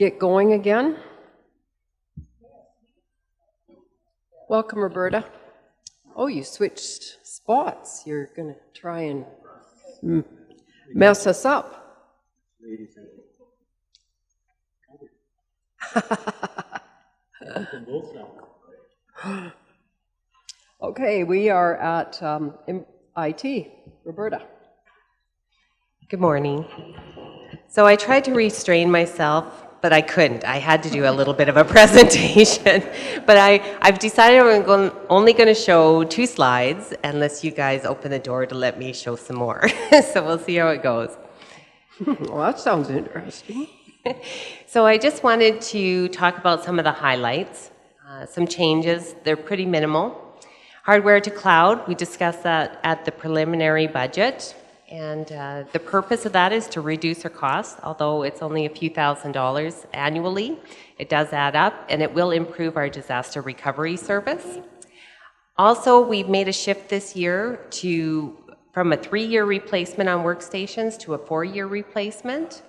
get going again? Welcome, Roberta. Oh, you switched spots. You're going to try and mess us up. Okay, we are at IT. Roberta. Good morning. So I tried to restrain myself, but I couldn't. I had to do a little bit of a presentation. But I've decided I'm only going to show 2 slides unless you guys open the door to let me show some more. So we'll see how it goes. Well, that sounds interesting. So I just wanted to talk about some of the highlights, some changes. They're pretty minimal. Hardware to cloud, we discussed that at the preliminary budget. And the purpose of that is to reduce our costs, although it's only a few $1,000s annually. It does add up, and it will improve our disaster recovery service. Also, we've made a shift this year from a 3-year replacement on workstations to a 4-year replacement.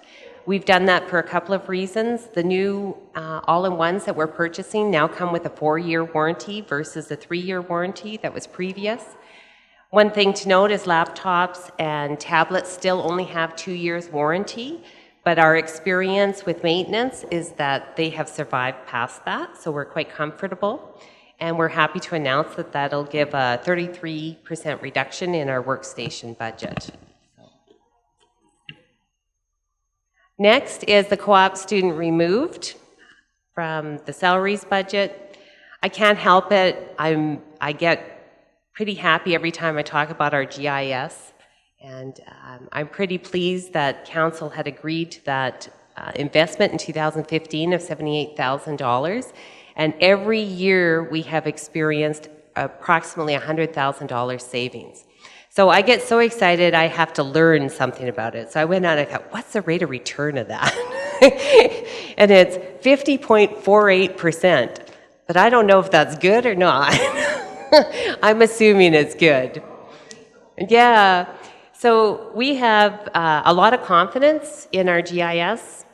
We've done that for a couple of reasons. The new all-in-ones that we're purchasing now come with a 4-year warranty versus a 3-year warranty that was previous. One thing to note is laptops and tablets still only have 2 years warranty, but our experience with maintenance is that they have survived past that, so we're quite comfortable. And we're happy to announce that that'll give a 33% reduction in our workstation budget. Next is the co-op student removed from the salaries budget. I can't help it. I get pretty happy every time I talk about our GIS, and I'm pretty pleased that Council had agreed to that investment in 2015 of $78,000, and every year we have experienced approximately $100,000 savings. So I get so excited I have to learn something about it. So I went out and I thought, what's the rate of return of that? And it's 50.48%, but I don't know if that's good or not. I'm assuming it's good. Yeah, so we have a lot of confidence in our GIS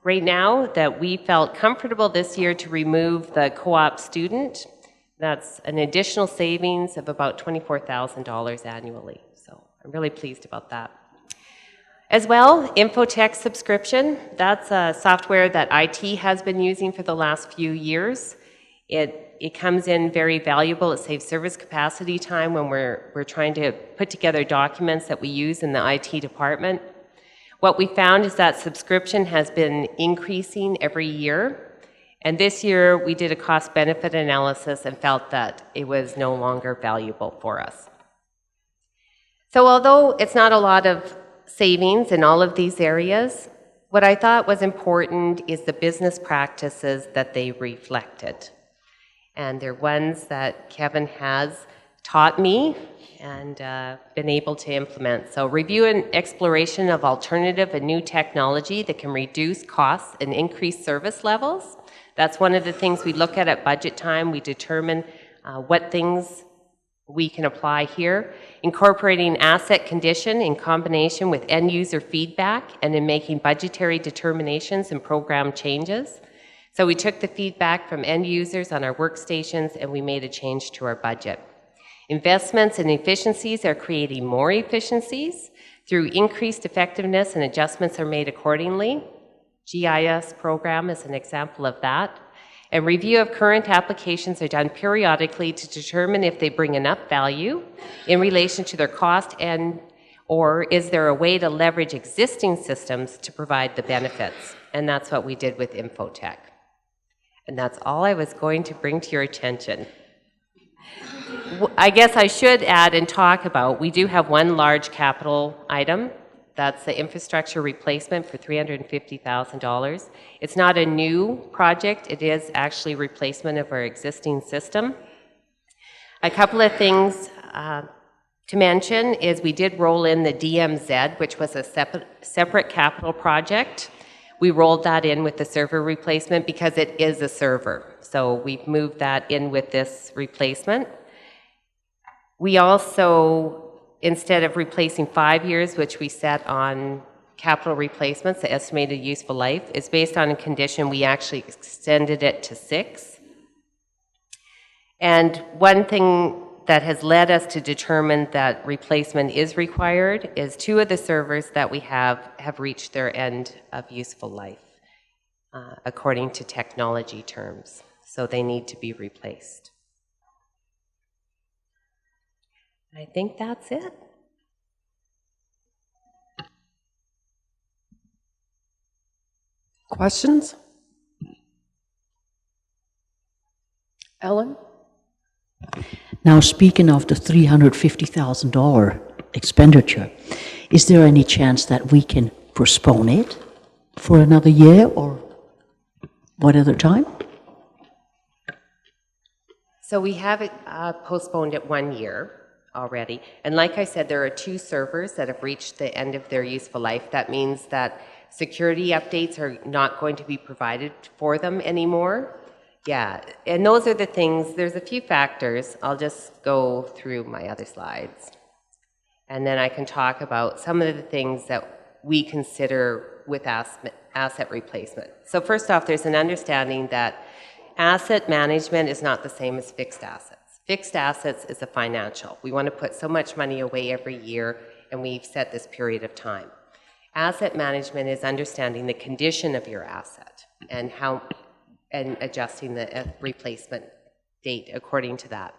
right now that we felt comfortable this year to remove the co-op student. That's an additional savings of about $24,000 annually. So I'm really pleased about that. As well, Infotech subscription, that's a software that IT has been using for the last few years. It comes in very valuable. It saves service capacity time when we're trying to put together documents that we use in the IT department. What we found is that subscription has been increasing every year. And this year we did a cost-benefit analysis and felt that it was no longer valuable for us. So although it's not a lot of savings in all of these areas, what I thought was important is the business practices that they reflected. And they're ones that Kevin has taught me and been able to implement. So review and exploration of alternative and new technology that can reduce costs and increase service levels. That's one of the things we look at budget time. We determine what things we can apply here. Incorporating asset condition in combination with end user feedback and in making budgetary determinations and program changes. So we took the feedback from end users on our workstations and we made a change to our budget. Investments and efficiencies are creating more efficiencies through increased effectiveness, and adjustments are made accordingly. GIS program is an example of that. And review of current applications are done periodically to determine if they bring enough value in relation to their cost, and or is there a way to leverage existing systems to provide the benefits. And that's what we did with Infotech. And that's all I was going to bring to your attention. I guess I should add and talk about, we do have one large capital item. That's the infrastructure replacement for $350,000. It's not a new project. It is actually replacement of our existing system. A couple of things to mention is we did roll in the DMZ, which was a separate capital project. We rolled that in with the server replacement because it is a server. So we've moved that in with this replacement. We also, instead of replacing 5 years, which we set on capital replacements, the estimated useful life, is based on a condition we actually extended it to 6. And one thing that has led us to determine that replacement is required is 2 of the servers that we have reached their end of useful life, according to technology terms. So they need to be replaced. I think that's it. Questions? Ellen? Now, speaking of the $350,000 expenditure, is there any chance that we can postpone it for another year or what other time? So we have it postponed it 1 year already. And like I said, there are 2 servers that have reached the end of their useful life. That means that security updates are not going to be provided for them anymore. Yeah, and those are the things, there's a few factors. I'll just go through my other slides. And then I can talk about some of the things that we consider with asset replacement. So first off, there's an understanding that asset management is not the same as fixed assets. Fixed assets is a financial. We want to put so much money away every year, and we've set this period of time. Asset management is understanding the condition of your asset and adjusting the replacement date according to that.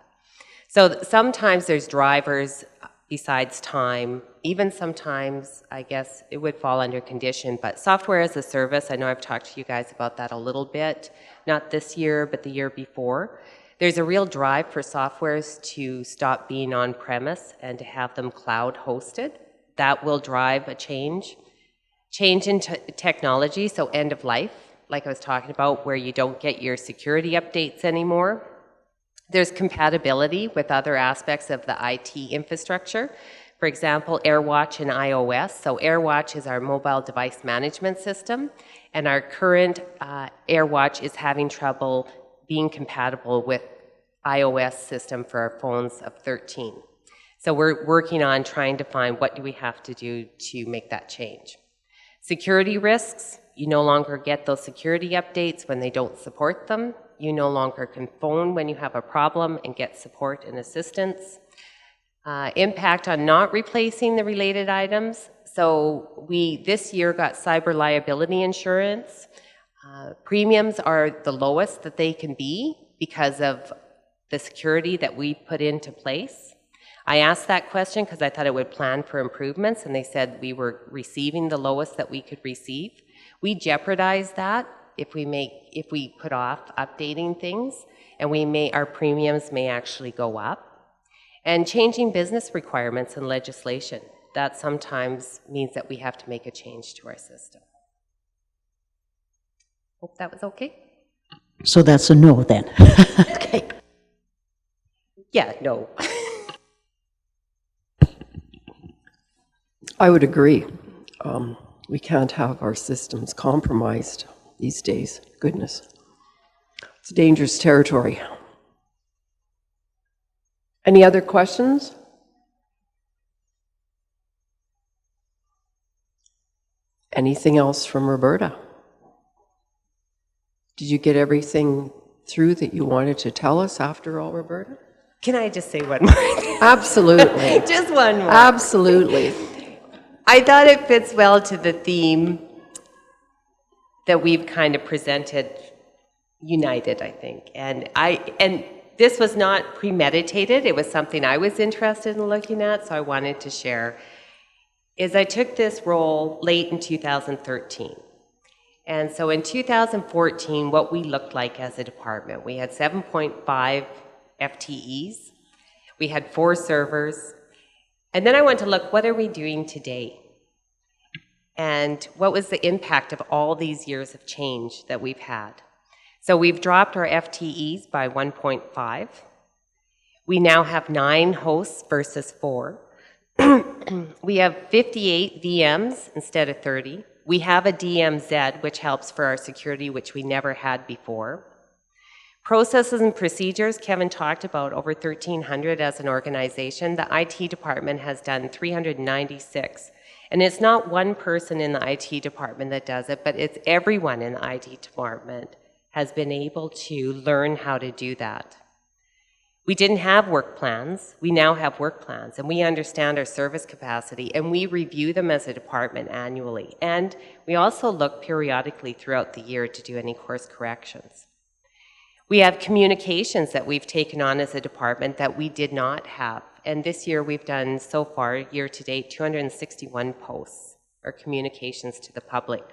So sometimes there's drivers besides time, even sometimes, I guess, it would fall under condition, but software as a service, I know I've talked to you guys about that a little bit, not this year, but the year before. There's a real drive for softwares to stop being on-premise and to have them cloud-hosted. That will drive a change. Change in technology, so end of life, like I was talking about, where you don't get your security updates anymore. There's compatibility with other aspects of the IT infrastructure. For example, AirWatch and iOS. So AirWatch is our mobile device management system, and our current AirWatch is having trouble being compatible with iOS system for our phones of 13. So we're working on trying to find what do we have to do to make that change. Security risks, you no longer get those security updates when they don't support them. You no longer can phone when you have a problem and get support and assistance. Impact on not replacing the related items. So we, this year, got cyber liability insurance. Premiums are the lowest that they can be because of the security that we put into place. I asked that question because I thought it would plan for improvements, and they said we were receiving the lowest that we could receive. We jeopardize that if we put off updating things, and our premiums may actually go up. And changing business requirements and legislation, that sometimes means that we have to make a change to our system. Hope that was okay. So that's a no then. Okay. Yeah, no. I would agree. We can't have our systems compromised these days. Goodness. It's dangerous territory. Any other questions? Anything else from Roberta? Did you get everything through that you wanted to tell us after all, Roberta? Can I just say one more thing? Absolutely. Just one more. Absolutely. I thought it fits well to the theme that we've kind of presented, united, I think. And this was not premeditated. It was something I was interested in looking at, so I wanted to share. I took this role late in 2013. And so in 2014, what we looked like as a department, we had 7.5 FTEs. We had 4 servers. And then I went to look, what are we doing today? And what was the impact of all these years of change that we've had? So we've dropped our FTEs by 1.5. We now have 9 hosts versus 4. We have 58 VMs instead of 30. We have a DMZ, which helps for our security, which we never had before. Processes and procedures, Kevin talked about over 1,300 as an organization. The IT department has done 396. And it's not one person in the IT department that does it, but it's everyone in the IT department has been able to learn how to do that. We didn't have work plans. We now have work plans, and we understand our service capacity, and we review them as a department annually. And we also look periodically throughout the year to do any course corrections. We have communications that we've taken on as a department that we did not have. And this year we've done, so far, year to date, 261 posts or communications to the public.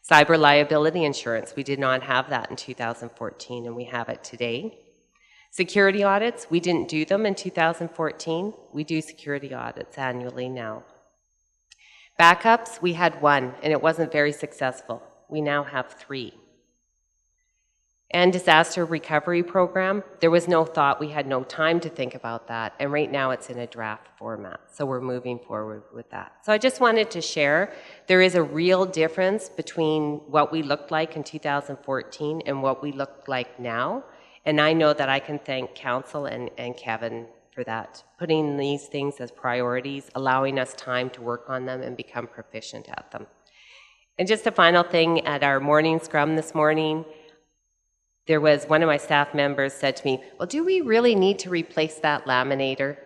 Cyber liability insurance, we did not have that in 2014, and we have it today. Security audits, we didn't do them in 2014. We do security audits annually now. Backups, we had one, and it wasn't very successful. We now have 3. And disaster recovery program, there was no thought, we had no time to think about that, and right now it's in a draft format, so we're moving forward with that. So I just wanted to share, there is a real difference between what we looked like in 2014 and what we look like now. And I know that I can thank Council and Kevin for that, putting these things as priorities, allowing us time to work on them and become proficient at them. And just a final thing, at our morning scrum this morning, there was one of my staff members said to me, well, do we really need to replace that laminator?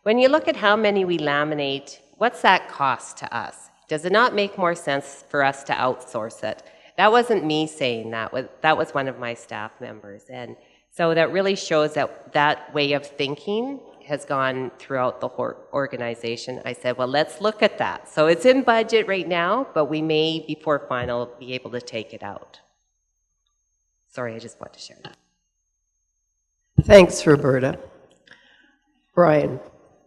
When you look at how many we laminate, what's that cost to us? Does it not make more sense for us to outsource it? That wasn't me saying that, that was one of my staff members. And so that really shows that that way of thinking has gone throughout the whole organization. I said, well, let's look at that. So it's in budget right now, but we may, before final, be able to take it out. Sorry, I just wanted to share that. Thanks, Roberta. Brian.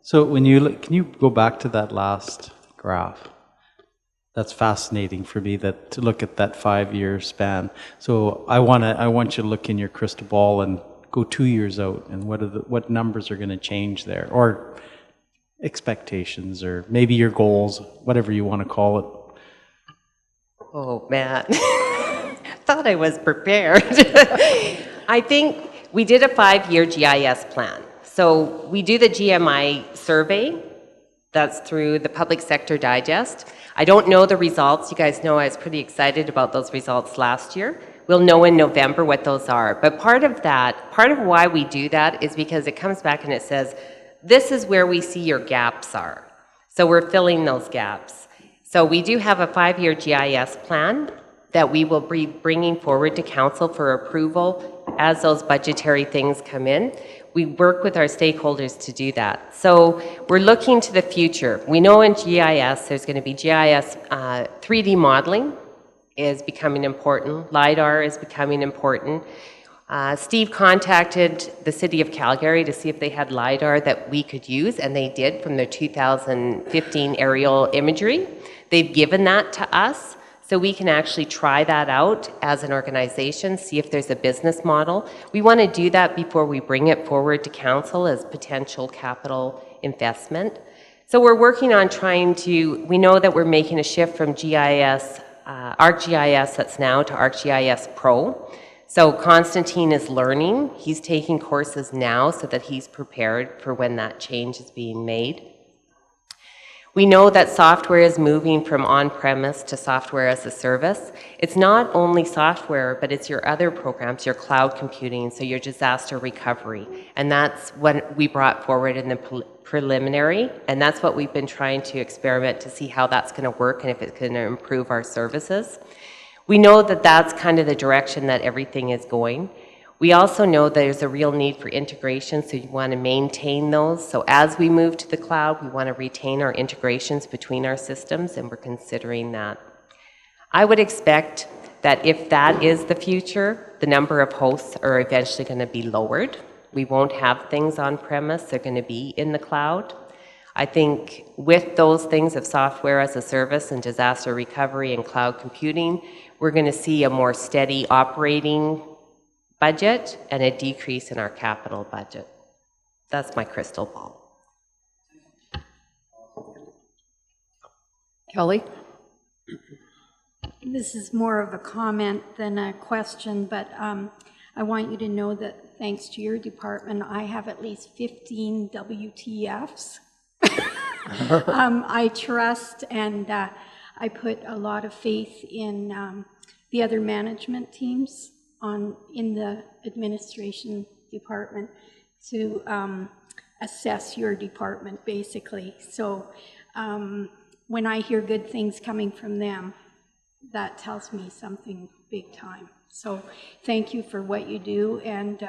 So when you look, can you go back to that last graph? That's fascinating for me, that to look at that 5-year span. So I want you to look in your crystal ball and go 2 years out, and what numbers are going to change there, or expectations, or maybe your goals, whatever you want to call it. Oh, man. Thought I was prepared. I think we did a 5-year GIS plan. So we do the GMI survey. That's through the Public Sector Digest. I don't know the results. You guys know I was pretty excited about those results last year. We'll know in November what those are. But part of why we do that is because it comes back and it says, this is where we see your gaps are. So we're filling those gaps. So we do have a 5-year GIS plan that we will be bringing forward to Council for approval as those budgetary things come in. We work with our stakeholders to do that. So we're looking to the future. We know in GIS, there's going to be GIS 3D modeling is becoming important. LiDAR is becoming important. Steve contacted the City of Calgary to see if they had LiDAR that we could use, and they did from their 2015 aerial imagery. They've given that to us, so we can actually try that out as an organization, see if there's a business model. We want to do that before we bring it forward to Council as potential capital investment. So we're working on we know that we're making a shift from GIS, ArcGIS that's now, to ArcGIS Pro. So Constantine is learning. He's taking courses now so that he's prepared for when that change is being made. We know that software is moving from on-premise to software as a service. It's not only software, but it's your other programs, your cloud computing, so your disaster recovery. And that's what we brought forward in the preliminary, and that's what we've been trying to experiment to see how that's going to work and if it's going to improve our services. We know that that's kind of the direction that everything is going. We also know there's a real need for integration, so you want to maintain those. So as we move to the cloud, we want to retain our integrations between our systems, and we're considering that. I would expect that if that is the future, the number of hosts are eventually going to be lowered. We won't have things on premise, they're going to be in the cloud. I think with those things of software as a service and disaster recovery and cloud computing, we're going to see a more steady operating budget and a decrease in our capital budget. That's my crystal ball. Kelly? This is more of a comment than a question, but I want you to know that thanks to your department, I have at least 15 WTFs. I trust and I put a lot of faith in the other management teams in the administration department to assess your department, basically. So when I hear good things coming from them, that tells me something big time. So thank you for what you do, and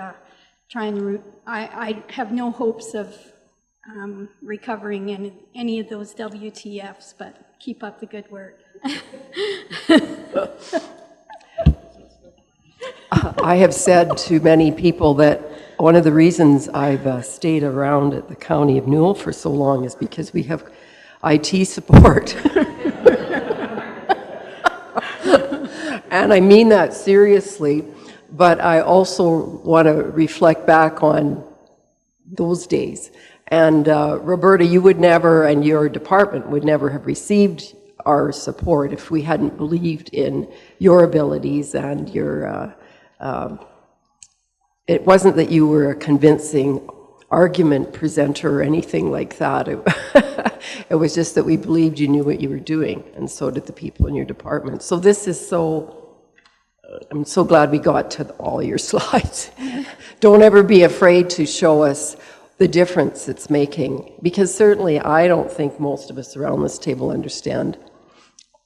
I have no hopes of recovering in any of those WTFs, but keep up the good work. I have said to many people that one of the reasons I've stayed around at the County of Newell for so long is because we have IT support. And I mean that seriously, but I also want to reflect back on those days. And Roberta, you would never, and your department would never have received our support if we hadn't believed in your abilities and your, it wasn't that you were a convincing argument presenter or anything like that. It was just that we believed you knew what you were doing, and so did the people in your department. So this is I'm so glad we got to all your slides. Don't ever be afraid to show us the difference it's making, because certainly I don't think most of us around this table understand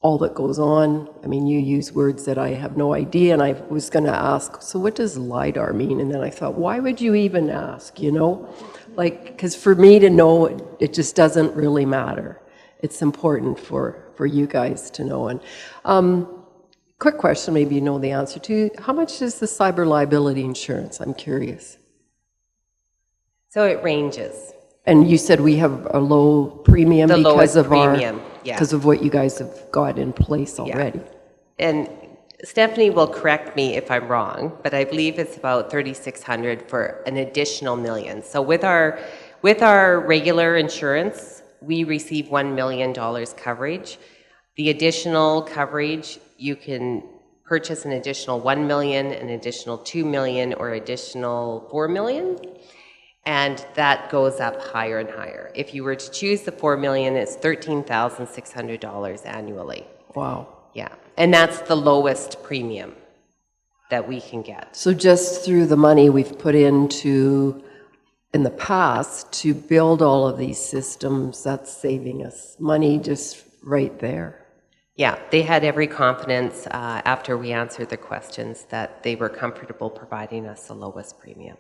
all that goes on. I mean, you use words that I have no idea, and I was going to ask, so what does LiDAR mean? And then I thought, why would you even ask, you know? Like, because for me to know, it just doesn't really matter. It's important for you guys to know. And quick question, maybe you know the answer to, how much is the cyber liability insurance? I'm curious. So it ranges. And you said we have a low premium The because lowest of premium, yeah. because of what you guys have got in place already. And Stephanie will correct me if I'm wrong, but I believe it's about $3,600 for an additional $1 million. So with our regular insurance, we receive $1 million coverage. The additional coverage, you can purchase an additional $1 million, an additional $2 million, or additional $4 million. And that goes up higher and higher. If you were to choose the $4 million, it's $13,600 annually. Wow. Yeah, and that's the lowest premium that we can get. So just through the money we've put into in the past to build all of these systems, that's saving us money just right there. Yeah, they had every confidence after we answered the questions that they were comfortable providing us the lowest premium.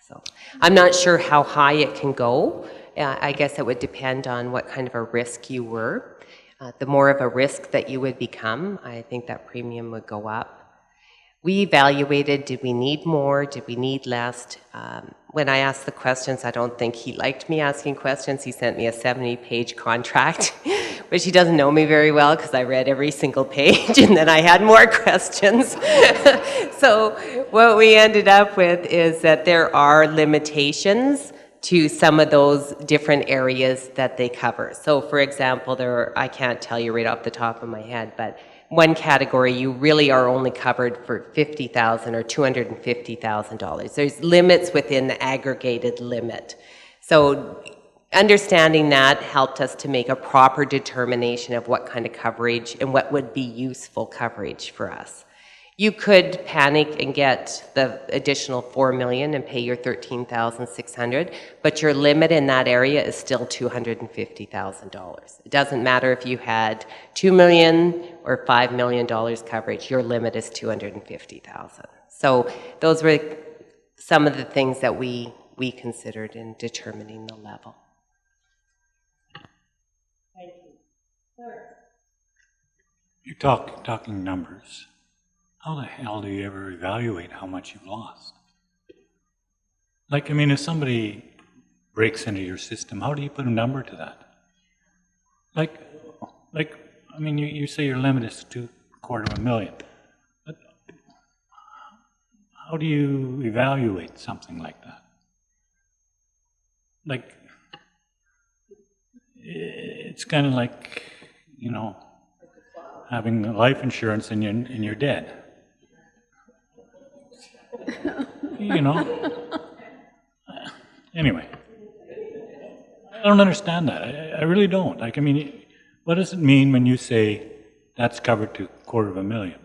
So I'm not sure how high it can go. I guess it would depend on what kind of a risk you were. The more of a risk that you would become, I think that premium would go up. We evaluated, did we need more, did we need less? When I asked the questions, I don't think he liked me asking questions. He sent me a 70-page contract, which he doesn't know me very well because I read every single page, and then I had more questions. So what we ended up with is that there are limitations to some of those different areas that they cover. So for example, I can't tell you right off the top of my head, but one category you really are only covered for $50,000 or $250,000. There's limits within the aggregated limit. So understanding that helped us to make a proper determination of what kind of coverage and what would be useful coverage for us. You could panic and get the additional $4 million and pay your $13,600, but your limit in that area is still $250,000. It doesn't matter if you had $2 million or $5 million coverage, your limit is $250,000. So those were some of the things that we considered in determining the level. Thank you. You're talking numbers. How the hell do you ever evaluate how much you've lost? Like, I mean, if somebody breaks into your system, how do you put a number to that? Like, I mean, you say your limit is $250,000, but how do you evaluate something like that? Like, it's kind of like, you know, having life insurance and you're dead. You know. Anyway. don't understand that. I really don't. Like, I mean, what does it mean when you say that's covered to $250,000?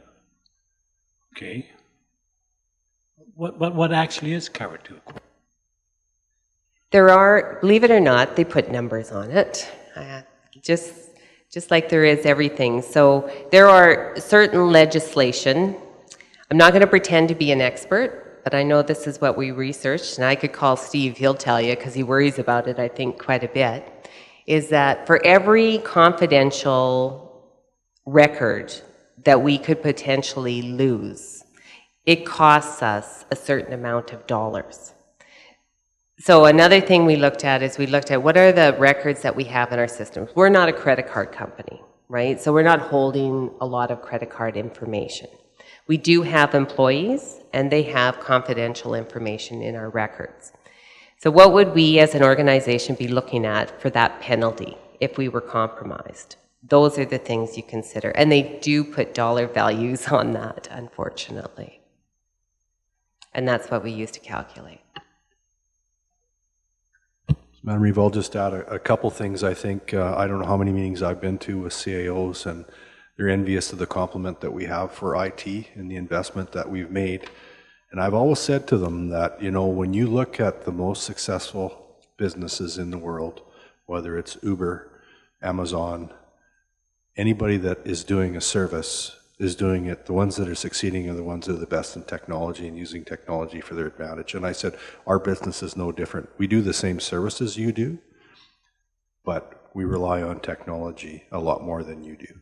Okay. What actually is covered to a quarter? There are, believe it or not, they put numbers on it, just like there is everything. So there are certain legislation. I'm not going to pretend to be an expert, but I know this is what we researched, and I could call Steve, he'll tell you, because he worries about it, I think, quite a bit, is that for every confidential record that we could potentially lose, it costs us a certain amount of dollars. So another thing we looked at is we looked at what are the records that we have in our systems. We're not a credit card company, right? So we're not holding a lot of credit card information. We do have employees, and they have confidential information in our records. So what would we as an organization be looking at for that penalty if we were compromised? Those are the things you consider. And they do put dollar values on that, unfortunately. And that's what we use to calculate. Madam Reeve, I'll just add a couple things. I think, I don't know how many meetings I've been to with CAOs, and they're envious of the compliment that we have for IT and the investment that we've made. And I've always said to them that, you know, when you look at the most successful businesses in the world, whether it's Uber, Amazon, anybody that is doing a service is doing it, the ones that are succeeding are the ones that are the best in technology and using technology for their advantage. And I said, our business is no different. We do the same services you do, but we rely on technology a lot more than you do.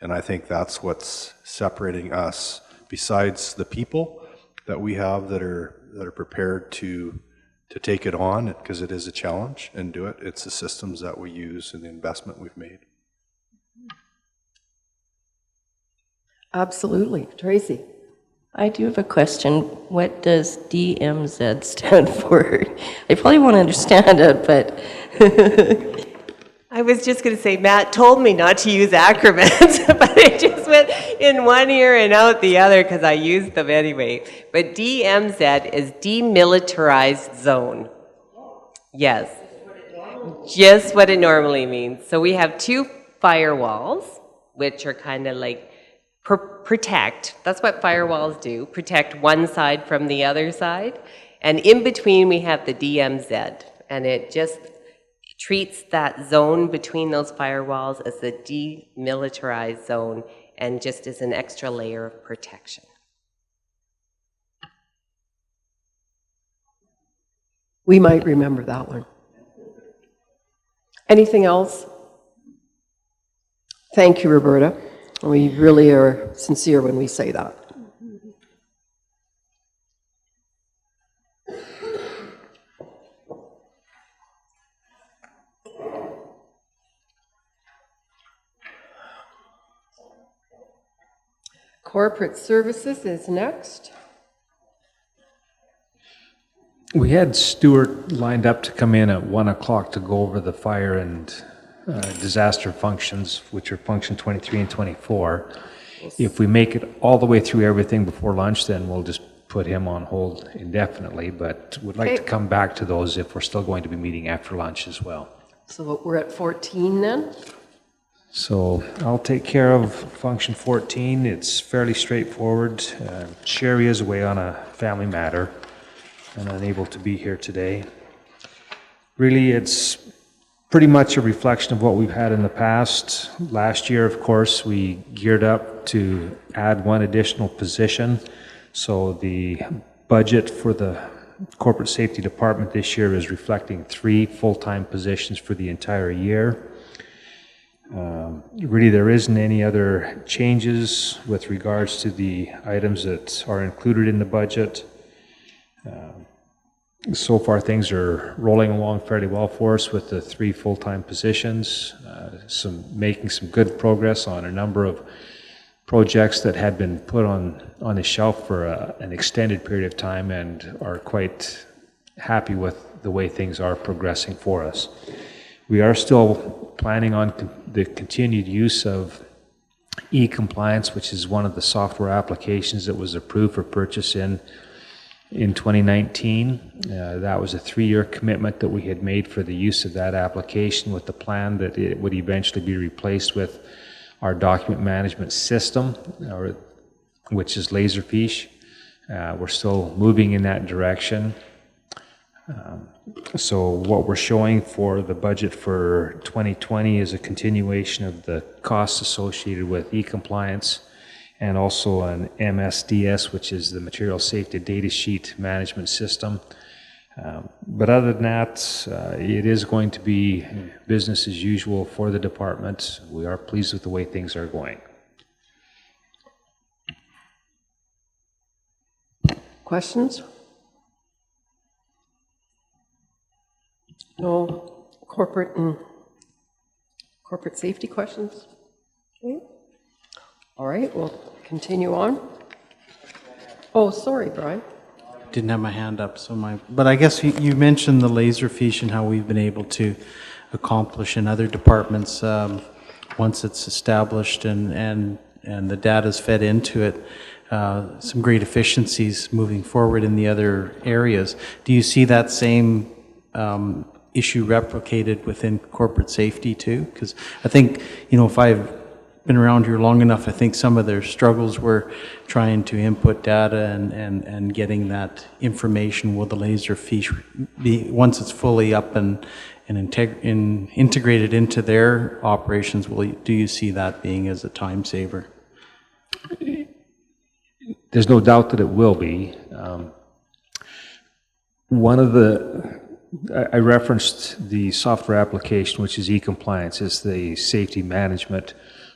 And I think that's what's separating us, besides the people that we have that are prepared to take it on, because it is a challenge, and do it. It's the systems that we use and the investment we've made. Absolutely. Tracy? I do have a question. What does DMZ stand for? I probably won't understand it, but I was just going to say, Matt told me not to use acronyms, but it just went in one ear and out the other because I used them anyway. But DMZ is Demilitarized Zone. Yes, just what it normally means. So we have 2 firewalls, which are kind of like protect. That's what firewalls do, protect one side from the other side. And in between, we have the DMZ, and it just treats that zone between those firewalls as a demilitarized zone and just as an extra layer of protection. We might remember that one. Anything else? Thank you, Roberta. We really are sincere when we say that. Corporate services is next. We had Stuart lined up to come in at 1 o'clock to go over the fire and disaster functions, which are function 23 and 24. If we make it all the way through everything before lunch, then we'll just put him on hold indefinitely, but would like to come back to those if we're still going to be meeting after lunch as well. So we're at 14 then? So I'll take care of function 14. It's fairly straightforward. Sherry is away on a family matter and unable to be here today. Really, it's pretty much a reflection of what we've had in the past. Last year, of course, we geared up to add 1 additional position. So the budget for the corporate safety department this year is reflecting 3 full-time positions for the entire year. Really, there isn't any other changes with regards to the items that are included in the budget. So far, things are rolling along fairly well for us with the 3 full-time positions, making some good progress on a number of projects that had been put on the shelf for an extended period of time, and are quite happy with the way things are progressing for us. We are still planning on the continued use of e-compliance, which is one of the software applications that was approved for purchase in in 2019. That was a 3-year commitment that we had made for the use of that application, with the plan that it would eventually be replaced with our document management system, which is Laserfiche. We're still moving in that direction. So what we're showing for the budget for 2020 is a continuation of the costs associated with e-compliance, and also an MSDS, which is the Material Safety Data Sheet Management System. But other than that, it is going to be business as usual for the department. We are pleased with the way things are going. Questions? No corporate safety questions? Okay. All right, we'll continue on. Oh, sorry, Brian. Didn't have my hand up, but I guess you mentioned the Laserfiche and how we've been able to accomplish in other departments once it's established and the data's fed into it, some great efficiencies moving forward in the other areas. Do you see that same issue replicated within corporate safety too? Because I think, if I've been around here long enough, I think some of their struggles were trying to input data and getting that information. Will the Laserfiche be, once it's fully up and integrated into their operations, do you see that being as a time saver? There's no doubt that it will be. I referenced the software application, which is e-compliance. It's the safety management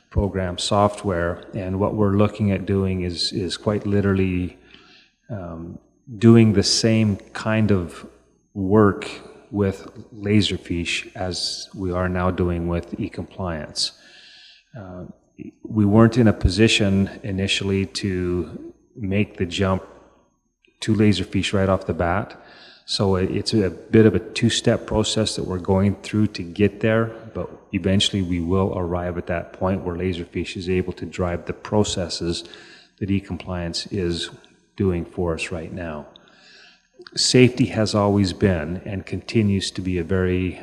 program software, and what we're looking at doing is quite literally doing the same kind of work with Laserfiche as we are now doing with e-compliance. We weren't in a position initially to make the jump to Laserfiche right off the bat. So it's a bit of a two-step process that we're going through to get there, but eventually we will arrive at that point where Laserfiche is able to drive the processes that e-compliance is doing for us right now. Safety has always been and continues to be a very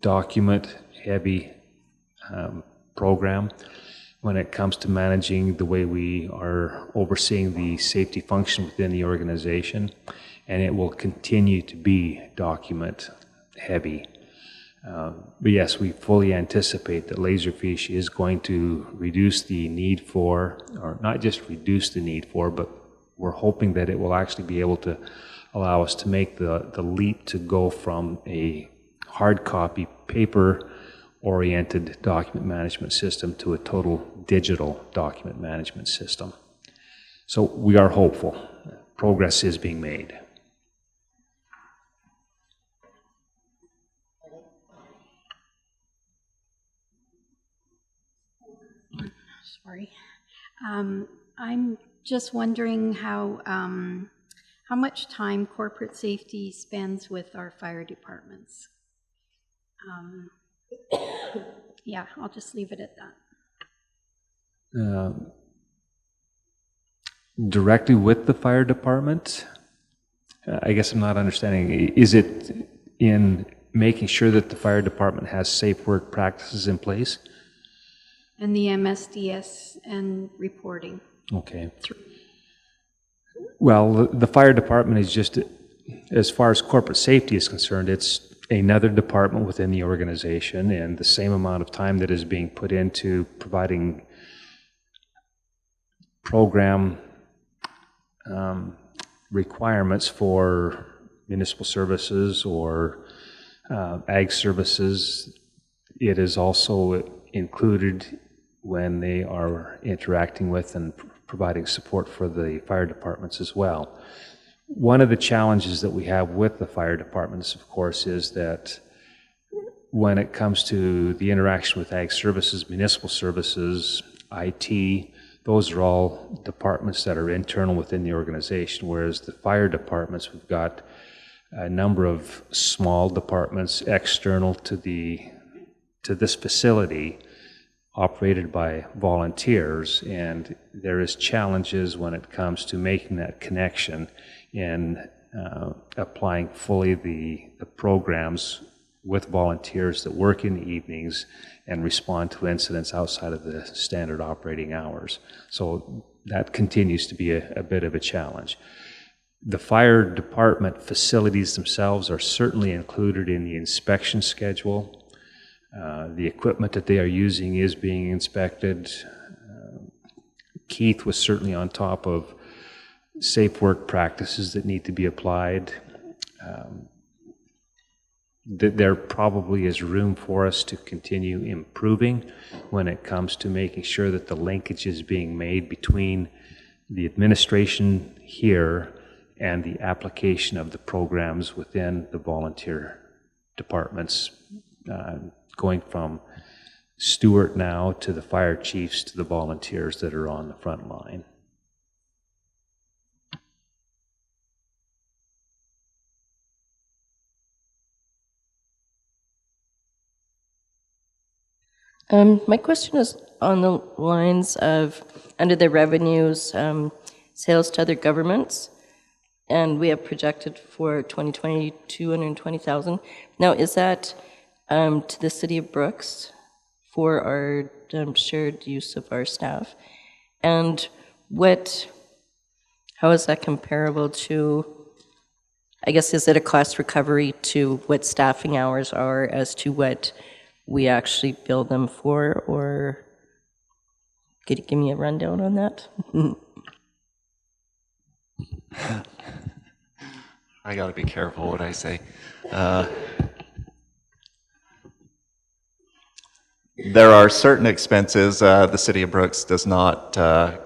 document-heavy program when it comes to managing the way we are overseeing the safety function within the organization. And it will continue to be document heavy. But yes, we fully anticipate that Laserfiche is going to reduce the need for, or not just reduce the need for, but we're hoping that it will actually be able to allow us to make the leap to go from a hard copy, paper-oriented document management system to a total digital document management system. So we are hopeful. Progress is being made. Sorry. I'm just wondering how much time corporate safety spends with our fire departments. Yeah, I'll just leave it at that. Directly with the fire department? I guess I'm not understanding. Is it in making sure that the fire department has safe work practices in place? And the MSDS and reporting. Okay. Well, the fire department is just, as far as corporate safety is concerned, it's another department within the organization, and the same amount of time that is being put into providing program requirements for municipal services or ag services. It is also included when they are interacting with and providing support for the fire departments as well. One of the challenges that we have with the fire departments, of course, is that when it comes to the interaction with ag services, municipal services, IT, those are all departments that are internal within the organization, whereas the fire departments, we've got a number of small departments external to this facility operated by volunteers, and there is challenges when it comes to making that connection in applying fully the programs with volunteers that work in the evenings and respond to incidents outside of the standard operating hours. So that continues to be a bit of a challenge. The fire department facilities themselves are certainly included in the inspection schedule. The equipment that they are using is being inspected. Keith was certainly on top of safe work practices that need to be applied. There probably is room for us to continue improving when it comes to making sure that the linkage is being made between the administration here and the application of the programs within the volunteer departments, going from Stewart now to the fire chiefs to the volunteers that are on the front line. My question is on the lines of, under the revenues, sales to other governments, and we have projected for 2020 $220,000. Now, is that to the City of Brooks for our shared use of our staff? And how is that comparable to, I guess, is it a cost recovery to what staffing hours are as to what we actually bill them for, or could you give me a rundown on that? I got to be careful what I say. There are certain expenses the City of Brooks does not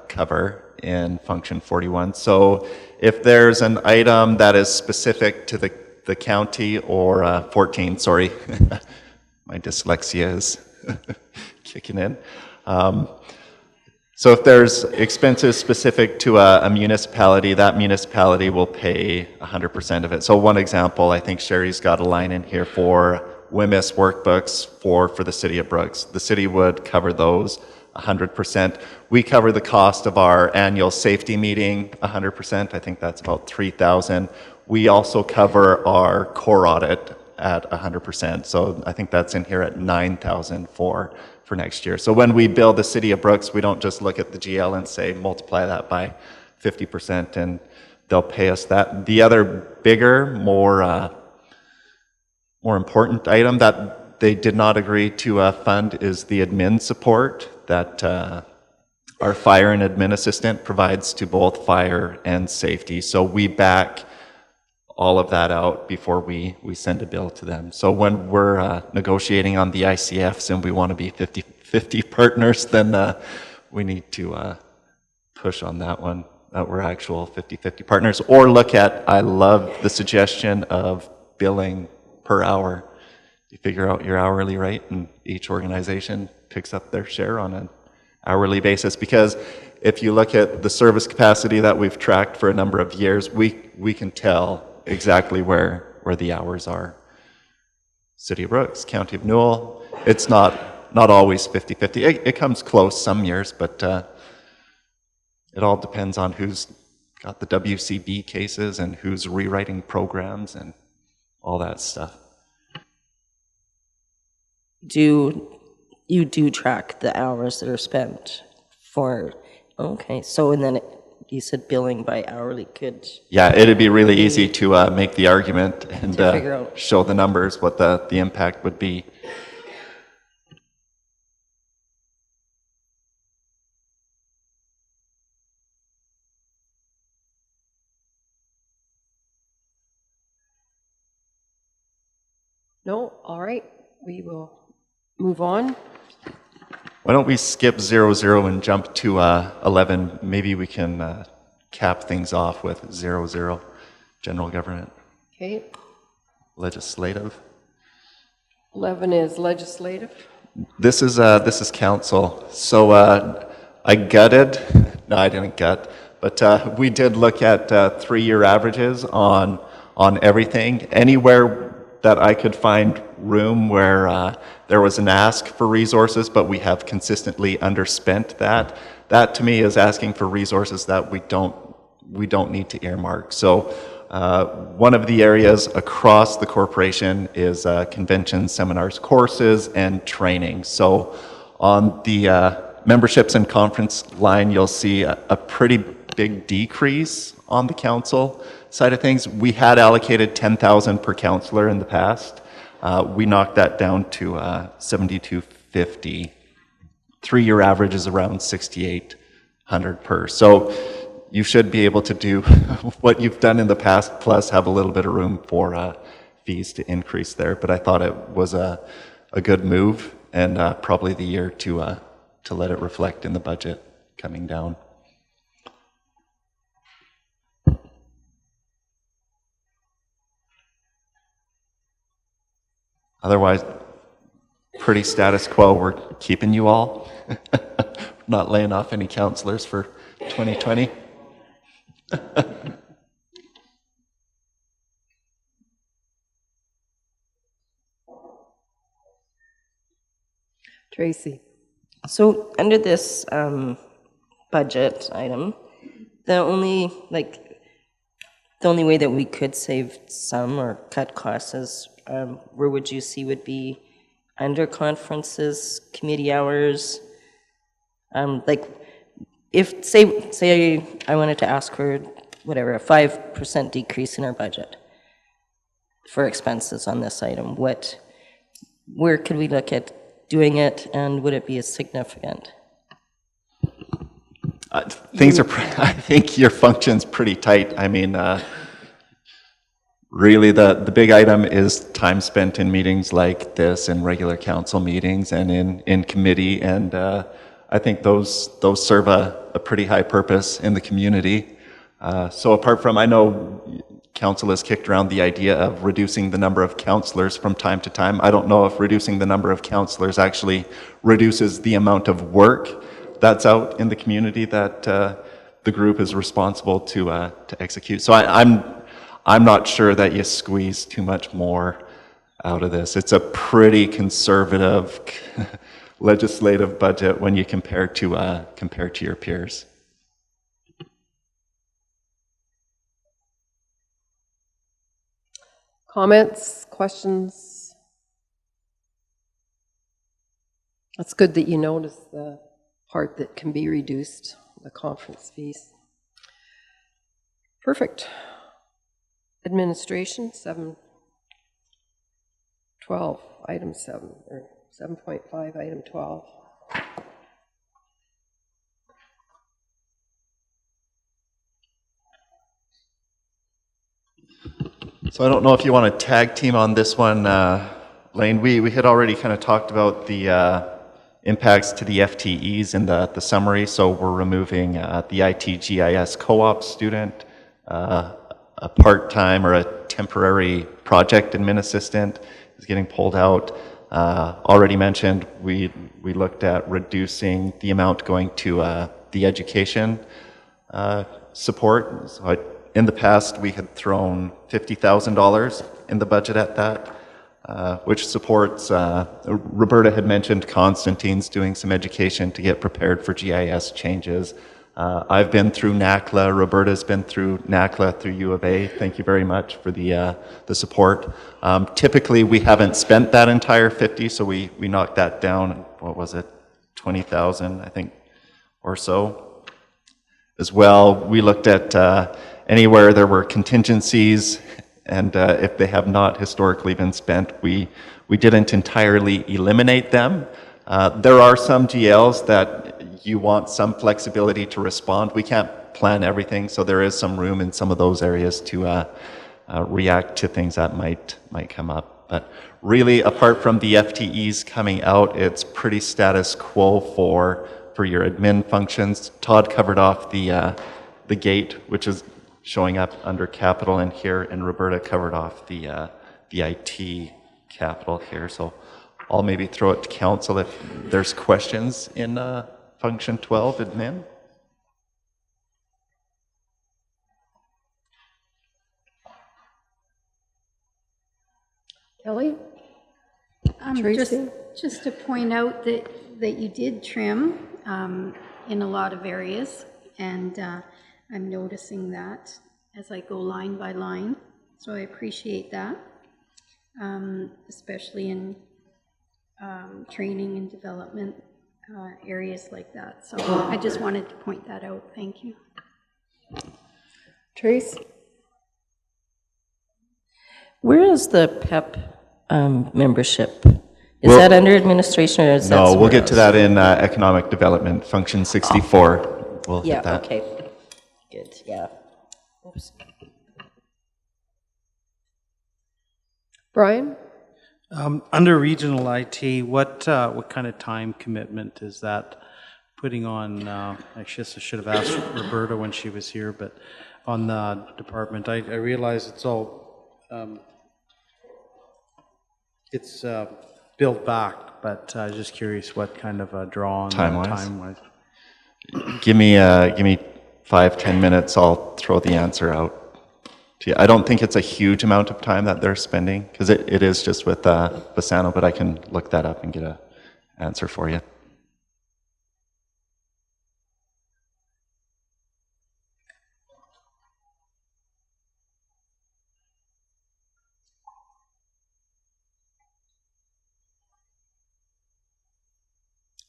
cover in Function 41. So if there's an item that is specific to the county, or 14, sorry, my dyslexia is kicking in. So if there's expenses specific to a municipality, that municipality will pay 100% of it. So one example, I think Sherry's got a line in here for WMIS workbooks for the City of Brooks. The city would cover those 100%. We cover the cost of our annual safety meeting 100%. I think that's about $3,000. We also cover our core audit at 100%. So I think that's in here at $9,000 for next year. So when we bill the City of Brooks, we don't just look at the GL and say multiply that by 50% and they'll pay us that. The other bigger, more important item that they did not agree to fund is the admin support that our fire and admin assistant provides to both fire and safety. So we back all of that out before we send a bill to them. So when we're negotiating on the ICFs and we want to be 50-50 partners, then we need to push on that one, that we're actual 50-50 partners. Or look at, I love the suggestion of billing per hour. You figure out your hourly rate and each organization picks up their share on an hourly basis. Because if you look at the service capacity that we've tracked for a number of years, we can tell exactly where the hours are. City of Brooks, County of Newell, it's not always 50-50. It comes close some years, but it all depends on who's got the WCB cases and who's rewriting programs and all that stuff. You do track the hours that are spent for, okay, so and then you said billing by hourly could... Yeah, it'd be really easy to make the argument and figure out. show the numbers, what the impact would be. No? All right. We will move on. Why don't we skip 00 and jump to 11? Maybe we can cap things off with 00, general government. Okay. Legislative. 11 is legislative. This is council. So I gutted. No, I didn't gut. But we did look at 3-year averages on everything. Anywhere that I could find room where there was an ask for resources, but we have consistently underspent that. That to me is asking for resources that we don't need to earmark. So one of the areas across the corporation is conventions, seminars, courses, and training. So on the memberships and conference line, you'll see a pretty big decrease on the council side of things. We had allocated $10,000 per counselor in the past. We knocked that down to $7,250. 3-year average is around $6,800 per. So you should be able to do what you've done in the past, plus have a little bit of room for fees to increase there. But I thought it was a good move, and probably the year to let it reflect in the budget coming down. Otherwise, pretty status quo. We're keeping you all. Not laying off any counselors for 2020. Tracy. So under this budget item, the only way that we could save some or cut costs is where would you see would be under conferences, committee hours, like if say I wanted to ask for whatever a 5% decrease in our budget for expenses on this item, where could we look at doing it, and would it be as significant? Things are, I think your function's pretty tight. I mean, really the big item is time spent in meetings like this, in regular council meetings and in committee, and I think those serve a pretty high purpose in the community. So apart from, I know council has kicked around the idea of reducing the number of councillors from time to time. I don't know if reducing the number of councillors actually reduces the amount of work that's out in the community that the group is responsible to execute. So I'm not sure that you squeeze too much more out of this. It's a pretty conservative legislative budget when you compare to your peers. Comments, questions? That's good that you noticed the part that can be reduced, the conference fees. Perfect. Administration, 7.12, item 7, or 7.5, item 12. So I don't know if you want to tag team on this one, Lane. We had already kind of talked about the impacts to the FTEs in the summary. So we're removing the IT/GIS co-op student, a part-time or a temporary project admin assistant is getting pulled out. Already mentioned, we looked at reducing the amount going to the education support. So in the past, we had thrown $50,000 in the budget at that, which supports, Roberta had mentioned Constantine's doing some education to get prepared for GIS changes. I've been through NACLA. Roberta's been through NACLA through U of A. Thank you very much for the support. Typically, we haven't spent that entire 50, so we knocked that down. What was it? 20,000, I think, or so. As well, we looked at anywhere there were contingencies, and if they have not historically been spent, we didn't entirely eliminate them. There are some GLs that you want some flexibility to respond. We can't plan everything, so there is some room in some of those areas to react to things that might come up. But really, apart from the FTEs coming out, it's pretty status quo for your admin functions. Todd covered off the gate, which is showing up under capital in here, and Roberta covered off the IT capital here. So I'll maybe throw it to council if there's questions in function 12 admin. Kelly? Just, Tracy? just to point out that you did trim in a lot of areas, and I'm noticing that as I go line by line, so I appreciate that, especially in training and development areas like that. So I just wanted to point that out. Thank you. Trace? Where is the PEP membership? Is that under administration or is that No, we'll somewhere get to else? that in economic development, function 64. We'll hit Yeah, that. okay. Good, yeah. Oops. Brian? Under regional IT, what kind of time commitment is that putting on? Actually, I should have asked Roberta when she was here, but on the department, I realize it's all it's built back, but just curious what kind of a draw on Time-wise? time-wise. Give me 5-10 minutes, I'll throw the answer out to you. I don't think it's a huge amount of time that they're spending, because it is just with Bassano, but I can look that up and get an answer for you.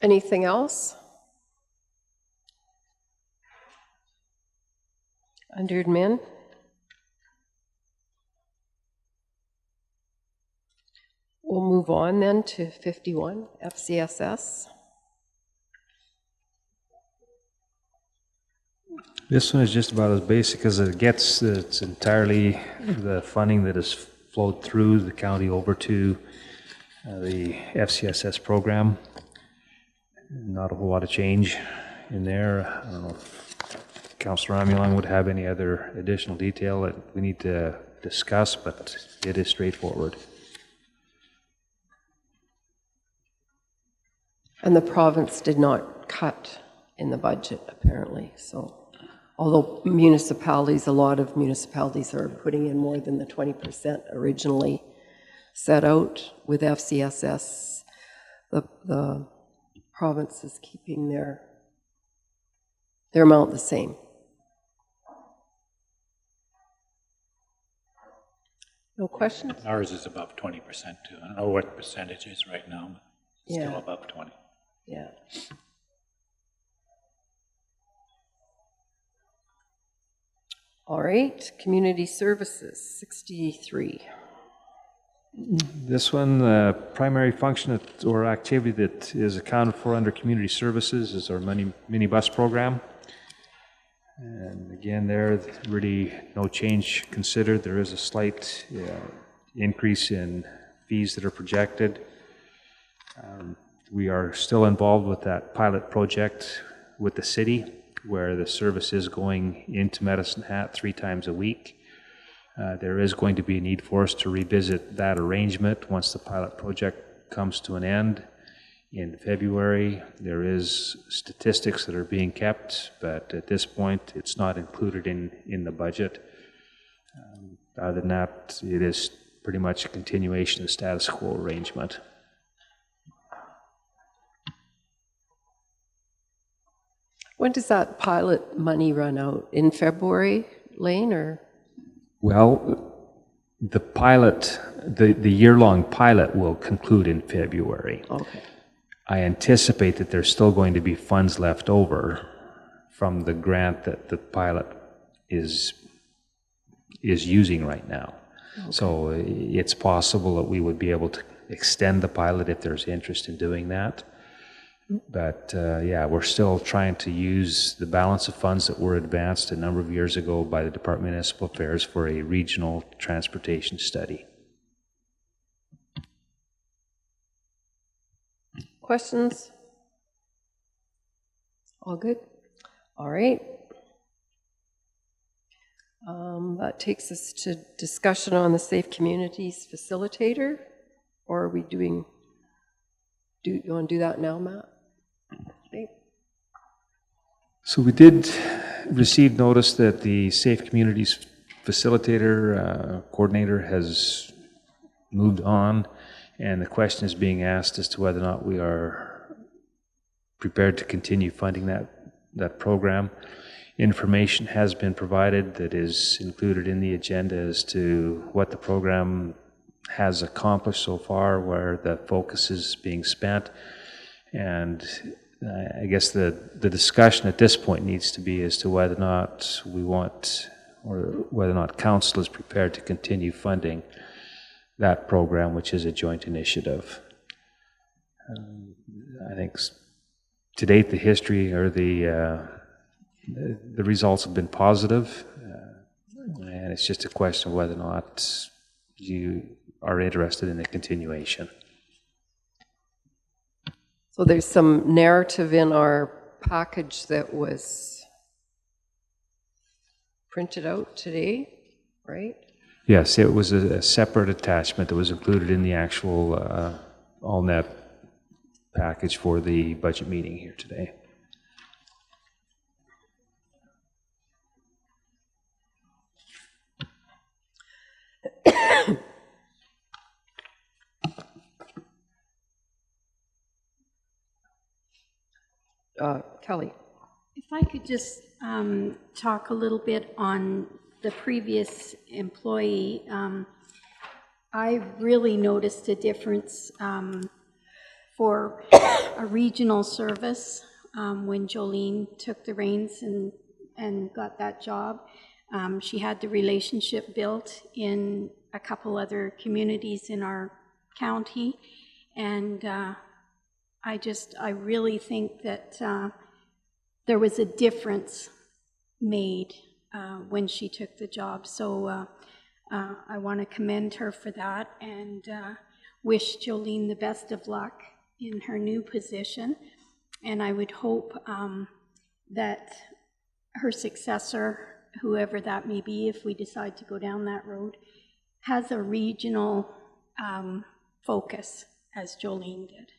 Anything else? Under admin? We'll move on then to 51, FCSS. This one is just about as basic as it gets. It's entirely the funding that has flowed through the county over to the FCSS program. Not a whole lot of change in there. I don't know if Councillor Amulong would have any other additional detail that we need to discuss, but it is straightforward. And the province did not cut in the budget, apparently. So, although municipalities, a lot of municipalities are putting in more than the 20% originally set out with FCSS, the province is keeping their amount the same. No questions? Ours is above 20% too. I don't know what percentage is right now, but it's Yeah. still above 20. Yeah. All right, community services, 63. This one, primary function or activity that is accounted for under community services is our mini bus program. And again, there really no change considered. There is a slight increase in fees that are projected. We are still involved with that pilot project with the city, where the service is going into Medicine Hat 3 times a week. There is going to be a need for us to revisit that arrangement once the pilot project comes to an end in February. There is statistics that are being kept, but at this point, it's not included in the budget. Other than that, it is pretty much a continuation of the status quo arrangement. When does that pilot money run out? In February, Lane, or? Well, the pilot, the year-long pilot will conclude in February. Okay. I anticipate that there's still going to be funds left over from the grant that the pilot is using right now. Okay. So it's possible that we would be able to extend the pilot if there's interest in doing that. But yeah, we're still trying to use the balance of funds that were advanced a number of years ago by the Department of Municipal Affairs for a regional transportation study. Questions? All good? All right. That takes us to discussion on the Safe Communities Facilitator. Or are we doing, you want to do that now, Matt? Okay. So we did receive notice that the Safe Communities Facilitator coordinator has moved on, and the question is being asked as to whether or not we are prepared to continue funding that program. Information has been provided that is included in the agenda as to what the program has accomplished so far, where the focus is being spent. And I guess the discussion at this point needs to be as to whether or not we want, or whether or not council is prepared to continue funding that program, which is a joint initiative. I think to date the history or the results have been positive, and it's just a question of whether or not you are interested in a continuation. So there's some narrative in our package that was printed out today, right? Yes, it was a separate attachment that was included in the actual AllNet package for the budget meeting here today. Kelly. If I could just talk a little bit on the previous employee, I really noticed a difference for a regional service when Jolene took the reins and got that job. She had the relationship built in a couple other communities in our county, and I really think that there was a difference made when she took the job. So I want to commend her for that, and wish Jolene the best of luck in her new position. And I would hope that her successor, whoever that may be, if we decide to go down that road, has a regional focus, as Jolene did.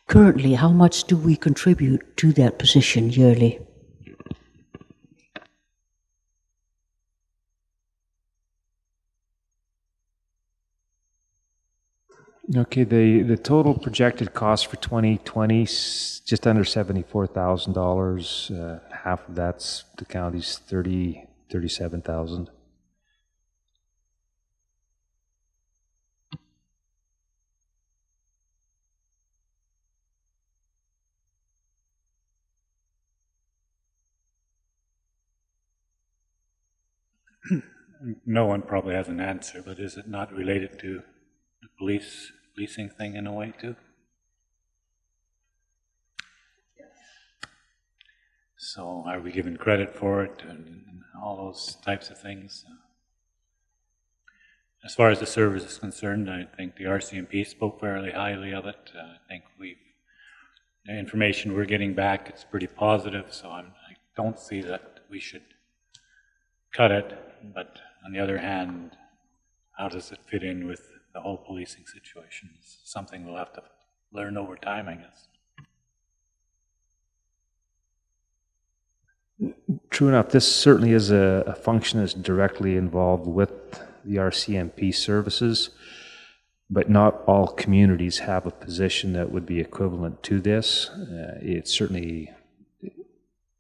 Currently, how much do we contribute to that position yearly? Okay, the total projected cost for 2020 is just under $74,000. Half of that's the county's $37,000. No one probably has an answer, but is it not related to the policing thing in a way too? So are we given credit for it and all those types of things? As far as the service is concerned, I think the RCMP spoke fairly highly of it. I think the information we're getting back, it's pretty positive, so I don't see that we should cut it. But on the other hand, how does it fit in with the whole policing situation? It's something we'll have to learn over time, I guess. True enough, this certainly is a function that's directly involved with the RCMP services, but not all communities have a position that would be equivalent to this. It certainly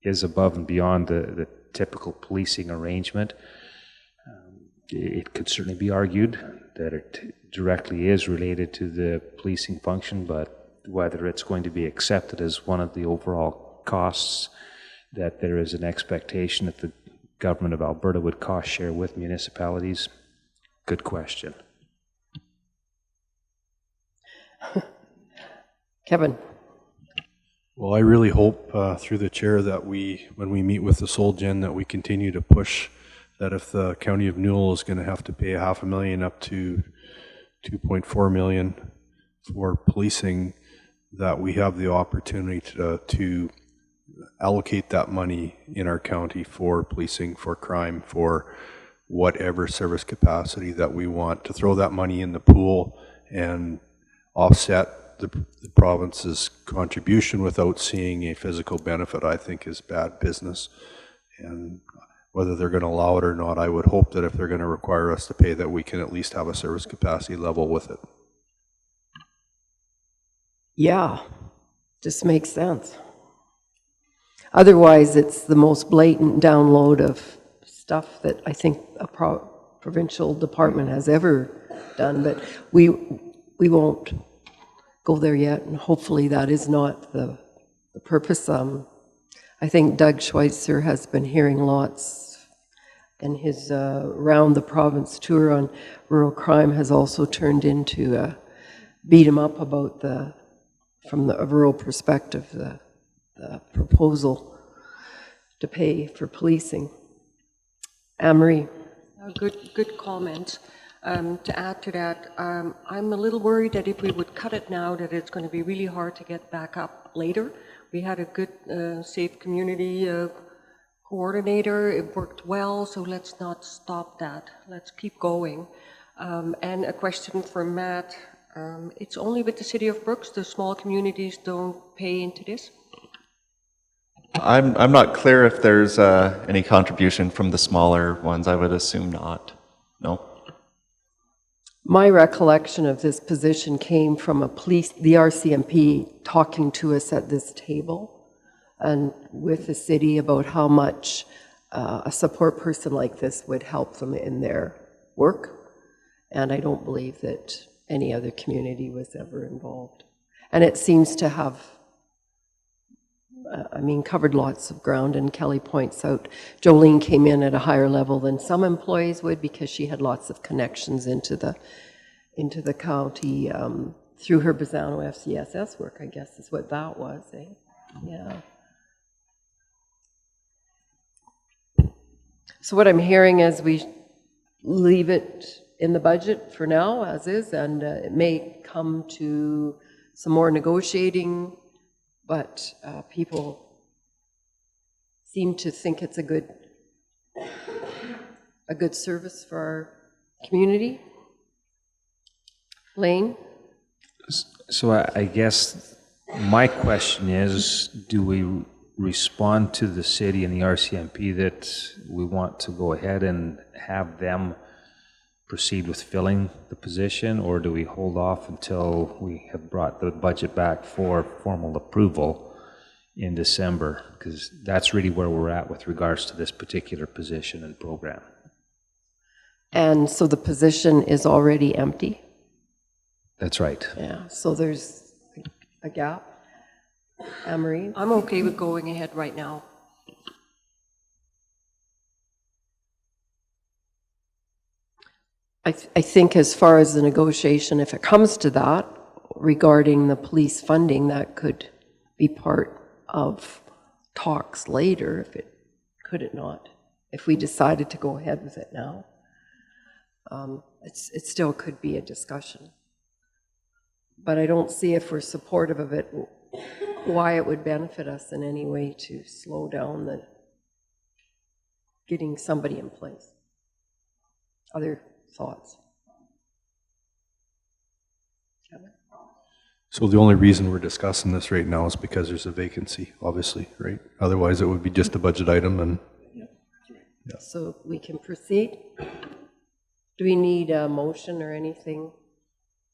is above and beyond the typical policing arrangement. It could certainly be argued that it directly is related to the policing function, but whether it's going to be accepted as one of the overall costs, that there is an expectation that the government of Alberta would cost share with municipalities, good question. Kevin. Well, I really hope through the chair that when we meet with the SolGen, that we continue to push that if the County of Newell is going to have to pay $500,000 up to $2.4 million for policing, that we have the opportunity to allocate that money in our county for policing, for crime, for whatever service capacity that we want, to throw that money in the pool and offset the province's contribution without seeing a physical benefit, I think is bad business. And whether they're going to allow it or not, I would hope that if they're going to require us to pay, that we can at least have a service capacity level with it. Yeah, just makes sense. Otherwise, it's the most blatant download of stuff that I think a provincial department has ever done, but we won't go there yet, and hopefully that is not the purpose. I think Doug Schweitzer has been hearing lots, and his round the province tour on rural crime has also turned into beat him up about from the rural perspective, the proposal to pay for policing. Anne-Marie. Good comment. To add to that, I'm a little worried that if we would cut it now, that it's going to be really hard to get back up later. We had a good, safe community coordinator. It worked well, so let's not stop that. Let's keep going. And a question for Matt. It's only with the City of Brooks, the small communities don't pay into this? I'm not clear if there's any contribution from the smaller ones. I would assume not. No. My recollection of this position came from the RCMP talking to us at this table and with the city about how much a support person like this would help them in their work. And I don't believe that any other community was ever involved. And it seems to have, covered lots of ground, and Kelly points out Jolene came in at a higher level than some employees would because she had lots of connections into the county through her Bazzano FCSS work, I guess is what that was, eh? Yeah. So what I'm hearing is we leave it in the budget for now as is, and it may come to some more negotiating, but people seem to think it's a good service for our community. Lane? So I guess my question is, do we respond to the city and the RCMP that we want to go ahead and have them proceed with filling the position, or do we hold off until we have brought the budget back for formal approval in December? Because that's really where we're at with regards to this particular position and program. And so the position is already empty? That's right. Yeah, so there's a gap. Anne-Marie? I'm okay with going ahead right now. I think as far as the negotiation, if it comes to that, regarding the police funding, that could be part of talks later, could it not? If we decided to go ahead with it now. It still could be a discussion. But I don't see, if we're supportive of it, why it would benefit us in any way to slow down getting somebody in place. Other thoughts? Kevin? So the only reason we're discussing this right now is because there's a vacancy, obviously, right? Otherwise, it would be just a budget item and... Yeah. So we can proceed? Do we need a motion or anything?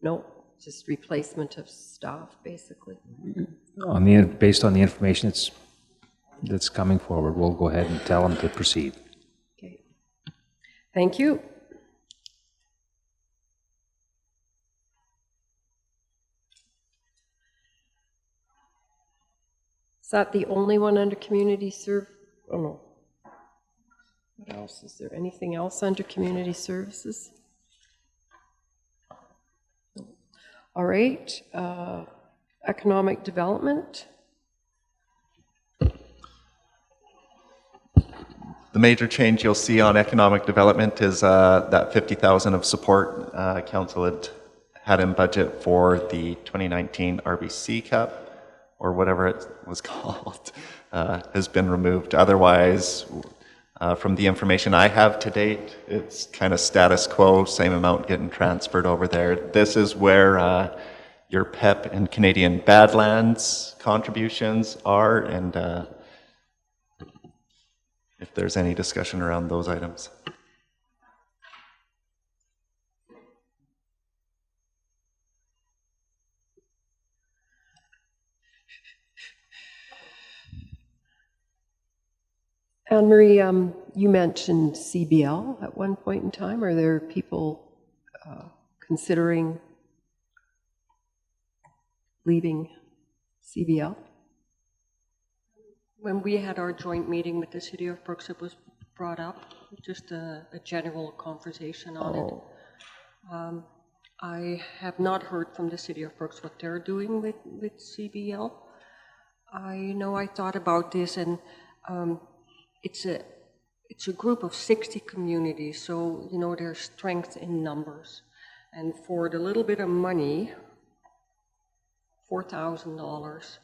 No, just replacement of staff, basically. Based on the information that's coming forward, we'll go ahead and tell them to proceed. Okay. Thank you. Is that the only one under community serve? Oh no. What else? Is there anything else under community services? All right. Economic development. The major change you'll see on economic development is that 50,000 of support council had in budget for the 2019 RBC Cup. or whatever it was called, has been removed. Otherwise, from the information I have to date, it's kind of status quo, same amount getting transferred over there. This is where your PEP and Canadian Badlands contributions are, and if there's any discussion around those items. Anne-Marie, you mentioned CBL at one point in time. Are there people considering leaving CBL? When we had our joint meeting with the City of Brooks, it was brought up, just a general conversation on it. I have not heard from the City of Brooks what they're doing with CBL. I thought about this, and it's a group of 60 communities, so there's strength in numbers. And for the little bit of money, $4,000,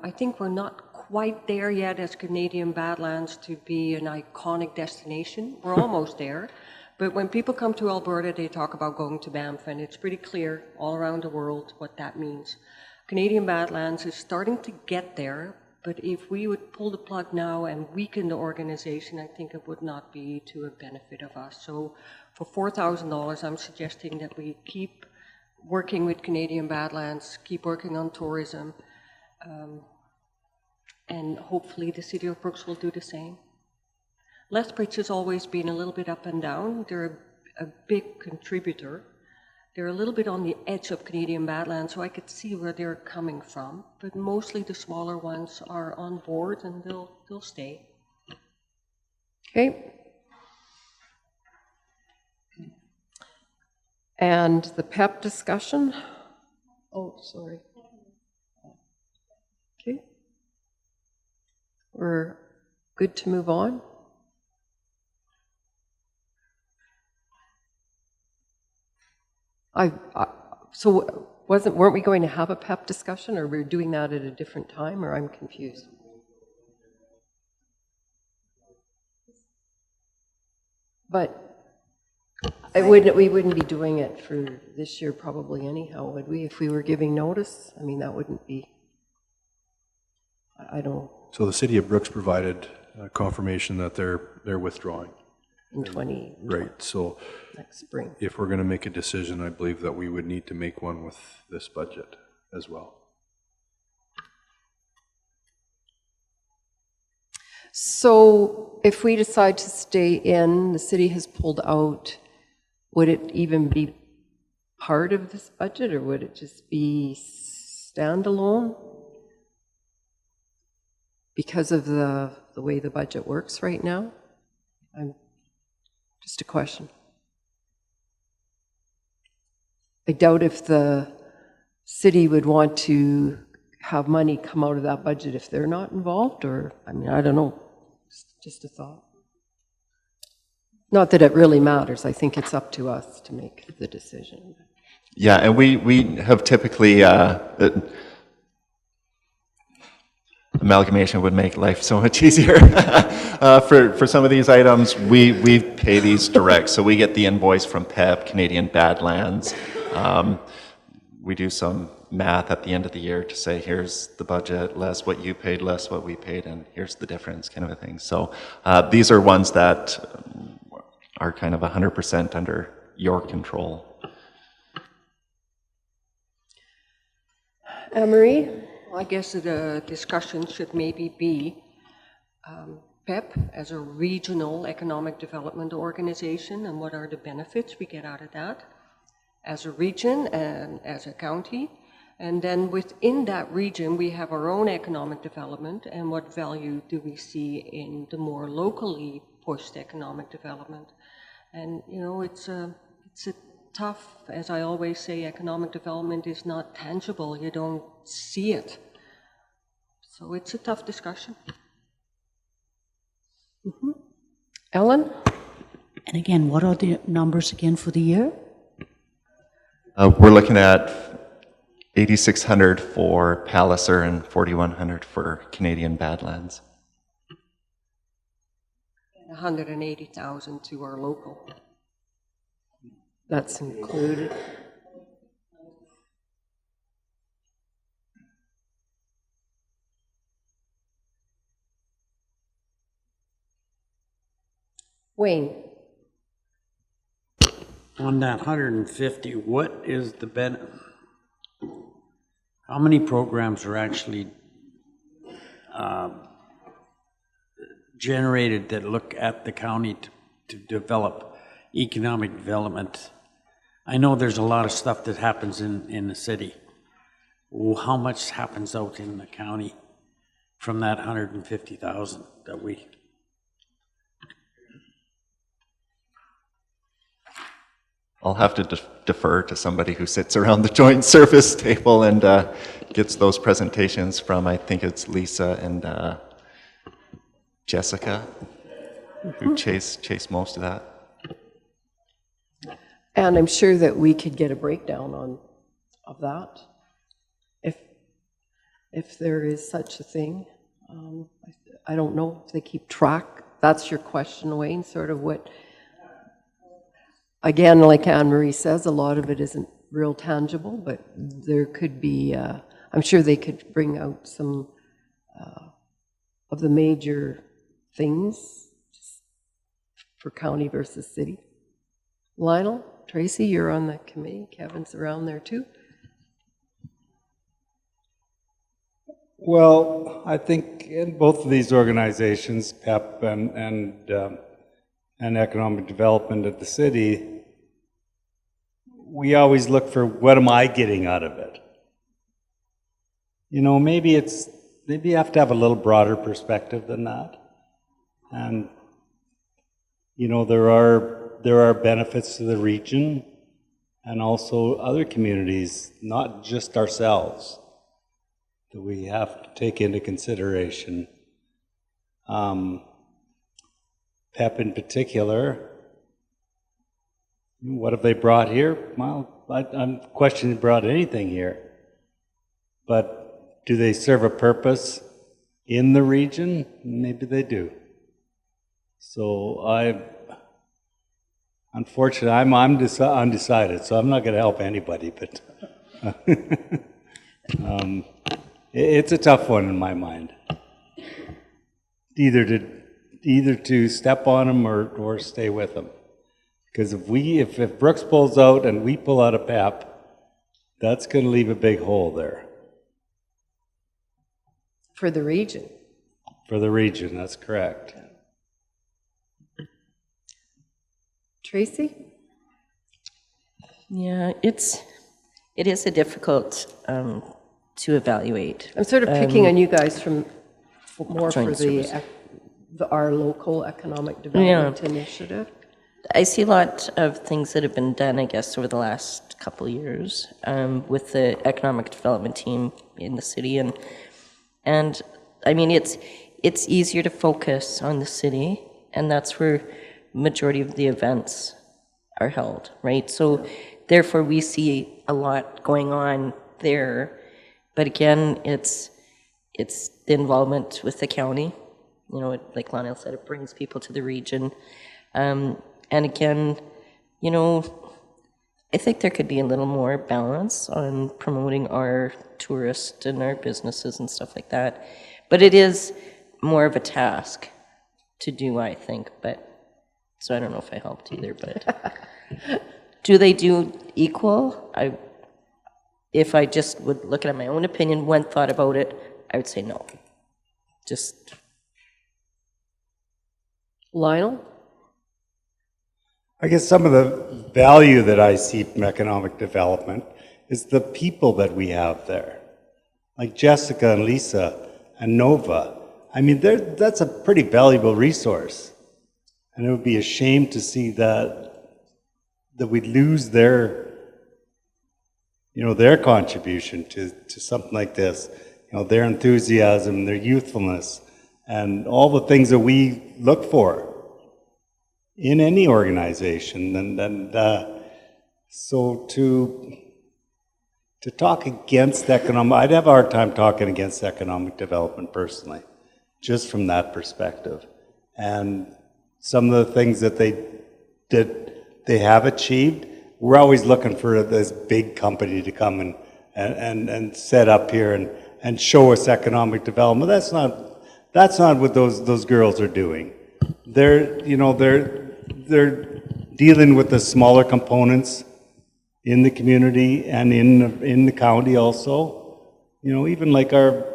I think we're not quite there yet as Canadian Badlands to be an iconic destination. We're almost there. But when people come to Alberta, they talk about going to Banff, and it's pretty clear all around the world what that means. Canadian Badlands is starting to get there, but if we would pull the plug now and weaken the organization, I think it would not be to a benefit of us. So for $4,000, I'm suggesting that we keep working with Canadian Badlands, keep working on tourism, and hopefully the City of Brooks will do the same. Lethbridge has always been a little bit up and down. They're a big contributor. They're a little bit on the edge of Canadian Badlands, so I could see where they're coming from. But mostly the smaller ones are on board, and they'll stay. Okay. And the PEP discussion? Oh, sorry. Okay. We're good to move on. So weren't we going to have a PEP discussion, or we're doing that at a different time, or I'm confused? But we wouldn't be doing it for this year probably anyhow, would we? If we were giving notice, I mean, that wouldn't be, I don't. So the City of Brooks provided confirmation that they're withdrawing. In 20. Right, so next spring. If we're going to make a decision, I believe that we would need to make one with this budget as well. So if we decide to stay in, the city has pulled out, would it even be part of this budget, or would it just be standalone? Because of the way the budget works right now? Just a question. I doubt if the city would want to have money come out of that budget if they're not involved, or, I mean, I don't know. Just a thought. Not that it really matters. I think it's up to us to make the decision. Yeah, and we have typically, amalgamation would make life so much easier. For some of these items, we pay these direct, so we get the invoice from PEP, Canadian Badlands. We do some math at the end of the year to say, here's the budget, less what you paid, less what we paid, and here's the difference, kind of a thing. So these are ones that are kind of 100% under your control. Anne-Marie? Well, I guess the discussion should maybe be PEP as a regional economic development organization, and what are the benefits we get out of that as a region and as a county. And then within that region, we have our own economic development, and what value do we see in the more locally pushed economic development. And, it's a tough, as I always say, economic development is not tangible. You don't see it. So it's a tough discussion. Mm-hmm. Ellen? And again, what are the numbers again for the year? We're looking at $8,600 for Palliser and $4,100 for Canadian Badlands. 180,000 to our local. That's included. Wayne, On that 150, what is the how many programs are actually generated that look at the county to develop economic development? I know there's a lot of stuff that happens in the city. Well, how much happens out in the county from that 150,000 that we... I'll have to defer to somebody who sits around the joint service table and gets those presentations from, I think it's Lisa and Jessica, who chase most of that. and I'm sure that we could get a breakdown of that, if there is such a thing. I don't know if they keep track. That's your question, Wayne, sort of what... Again, like Anne-Marie says, a lot of it isn't real tangible, but there could be, I'm sure they could bring out some of the major things for county versus city. Lionel, Tracy, you're on the committee. Kevin's around there too. Well, I think in both of these organizations, PEP and economic development at the city, we always look for what am I getting out of it? You know, maybe you have to have a little broader perspective than that. And, you know, there are benefits to the region and also other communities, not just ourselves, that we have to take into consideration. PEP in particular, what have they brought here? Well, I'm questioning they brought anything here. But do they serve a purpose in the region? Maybe they do. So unfortunately, I'm undecided, so I'm not going to help anybody, but it's a tough one in my mind. Either to step on them or stay with them. Because if Brooks pulls out and we pull out a PEP, that's going to leave a big hole there. For the region. For the region, that's correct. Tracy? Yeah, it is a difficult to evaluate. I'm sort of picking on you guys more for Joint service. our local economic development initiative. I see a lot of things that have been done, I guess, over the last couple of years with the economic development team in the city, and I mean it's easier to focus on the city, and that's where majority of the events are held, right? So therefore, we see a lot going on there, but again, it's the involvement with the county. You know, like Lionel said, it brings people to the region. And again, you know, I think there could be a little more balance on promoting our tourists and our businesses and stuff like that. But it is more of a task to do, I think. But so I don't know if I helped either. But do they do equal? If I just would look at my own opinion, one thought about it, I would say no. Just Lionel? I guess some of the value that I see from economic development is the people that we have there. Like Jessica and Lisa and Nova. I mean, that's a pretty valuable resource. And it would be a shame to see that we lose their contribution to something like this. You know, their enthusiasm, their youthfulness, and all the things that we look for in any organization. And so to to talk against economic, I'd have a hard time talking against economic development personally, just from that perspective. And some of the things that they have achieved, we're always looking for this big company to come and set up here and show us economic development. That's not what those girls are doing. They're dealing with the smaller components in the community and in the county also. You know, even like our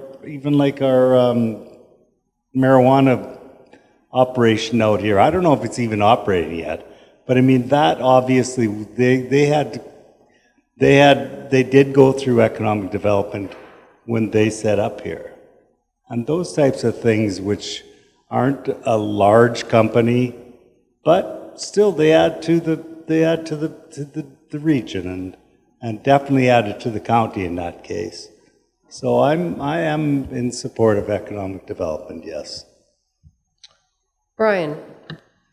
marijuana operation out here. I don't know if it's even operating yet, but I mean that obviously they did go through economic development when they set up here, and those types of things which aren't a large company, but still they add to the region and definitely added to the county in that case. So I am in support of economic development, yes. Brian,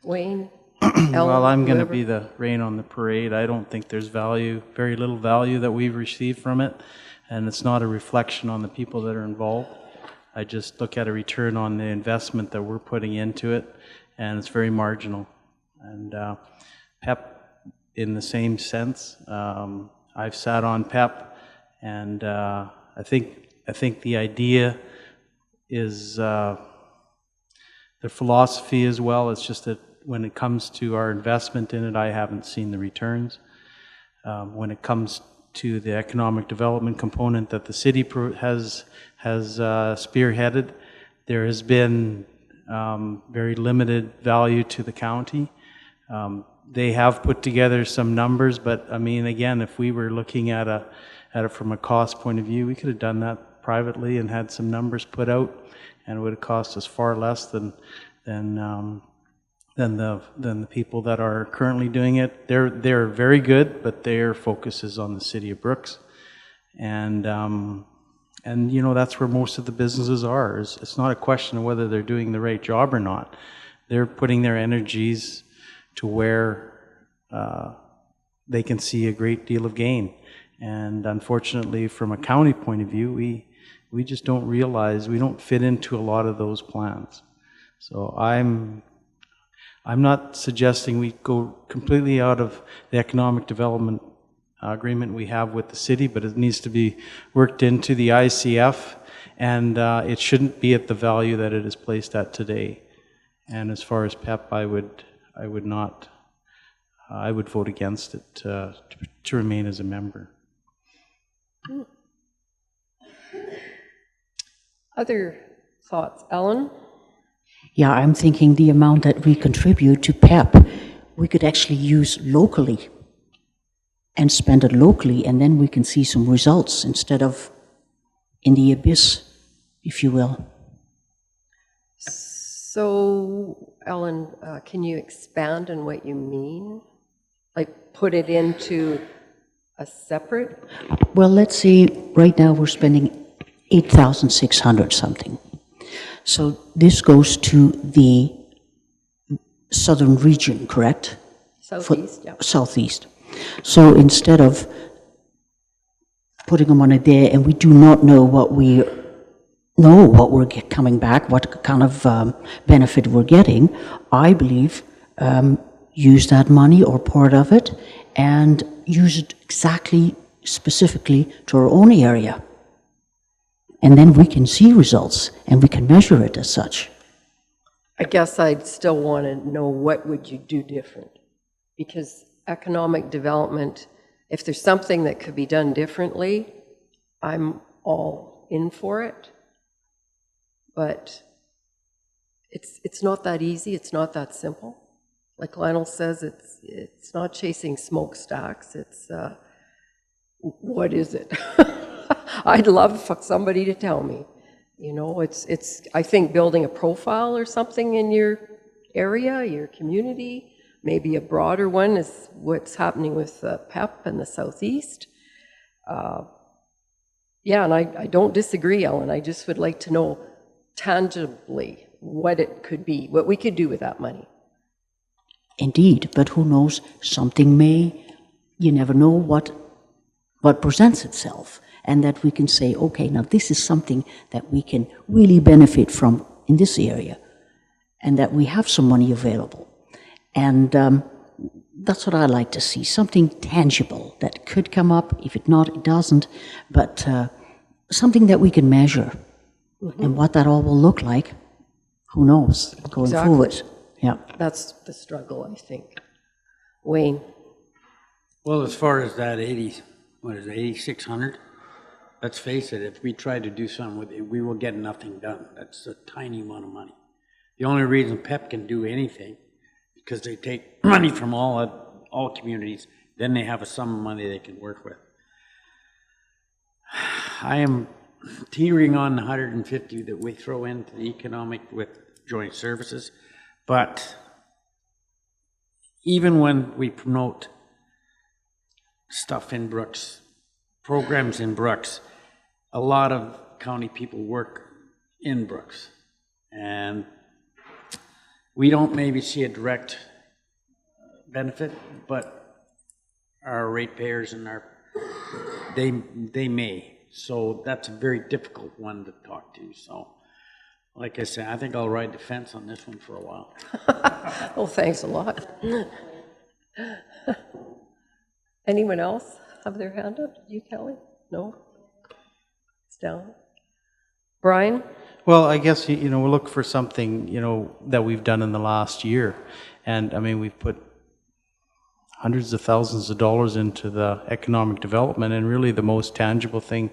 Wayne, Ellen, Well, I'm going to whoever. be the rain on the parade. I don't think there's very little value that we've received from it, and it's not a reflection on the people that are involved. I just look at a return on the investment that we're putting into it, and it's very marginal. And PEP, in the same sense, I've sat on PEP, and I think the idea is the philosophy as well. It's just that when it comes to our investment in it, I haven't seen the returns. When it comes to the economic development component that the city has spearheaded, there has been very limited value to the county. They have put together some numbers, but I mean, again, if we were looking at it from a cost point of view, we could have done that privately and had some numbers put out, and it would have cost us far less than the people that are currently doing it. They're very good, but their focus is on the city of Brooks, and you know, that's where most of the businesses are. It's not a question of whether they're doing the right job or not. They're putting their energies to where they can see a great deal of gain. And unfortunately, from a county point of view, we just don't realize, we don't fit into a lot of those plans. So I'm not suggesting we go completely out of the economic development agreement we have with the city, but it needs to be worked into the ICF, and it shouldn't be at the value that it is placed at today. And as far as PEP, I would vote against it to remain as a member. Other thoughts? Ellen? Yeah, I'm thinking the amount that we contribute to PEP, we could actually use locally and spend it locally, and then we can see some results instead of in the abyss, if you will. So, Ellen, can you expand on what you mean? Like put it into a separate? Well, let's see, right now we're spending 8,600 something. So this goes to the southern region, correct? Southeast, yeah. Southeast. So instead of putting them on it there, and we do not know what we're coming back, what kind of benefit we're getting, I believe use that money or part of it and use it exactly, specifically to our own area. And then we can see results and we can measure it as such. I guess I'd still want to know what would you do different? Because economic development, if there's something that could be done differently, I'm all in for it. But it's not that easy, it's not that simple. Like Lionel says, it's not chasing smokestacks, it's, what is it? I'd love for somebody to tell me. You know, it's I think building a profile or something in your area, your community, maybe a broader one is what's happening with PEP and the Southeast. Yeah, and I don't disagree, Ellen. I just would like to know tangibly what it could be, what we could do with that money. Indeed, but who knows, something may, you never know what what presents itself, and that we can say, okay, now this is something that we can really benefit from in this area, and that we have some money available. And that's what I like to see, something tangible that could come up. If it not, it doesn't, but something that we can measure. And what that all will look like, who knows, going forward. Yeah. That's the struggle, I think. Wayne? Well, as far as that 8,600, let's face it, if we try to do something with it, we will get nothing done. That's a tiny amount of money. The only reason PEP can do anything because they take money from all communities, then they have a sum of money they can work with. I am teetering on the 150 that we throw into the economic with joint services, but even when we promote stuff in Brooks, programs in Brooks, a lot of county people work in Brooks, and we don't maybe see a direct benefit, but our ratepayers and they may. So that's a very difficult one to talk to. So, like I said, I think I'll ride the fence on this one for a while. Oh, thanks a lot. Anyone else have their hand up? Did you, Kelly? No? It's down. Brian? Well, I guess, we'll look for something, that we've done in the last year. And I mean, we've put hundreds of thousands of dollars into the economic development, and really the most tangible thing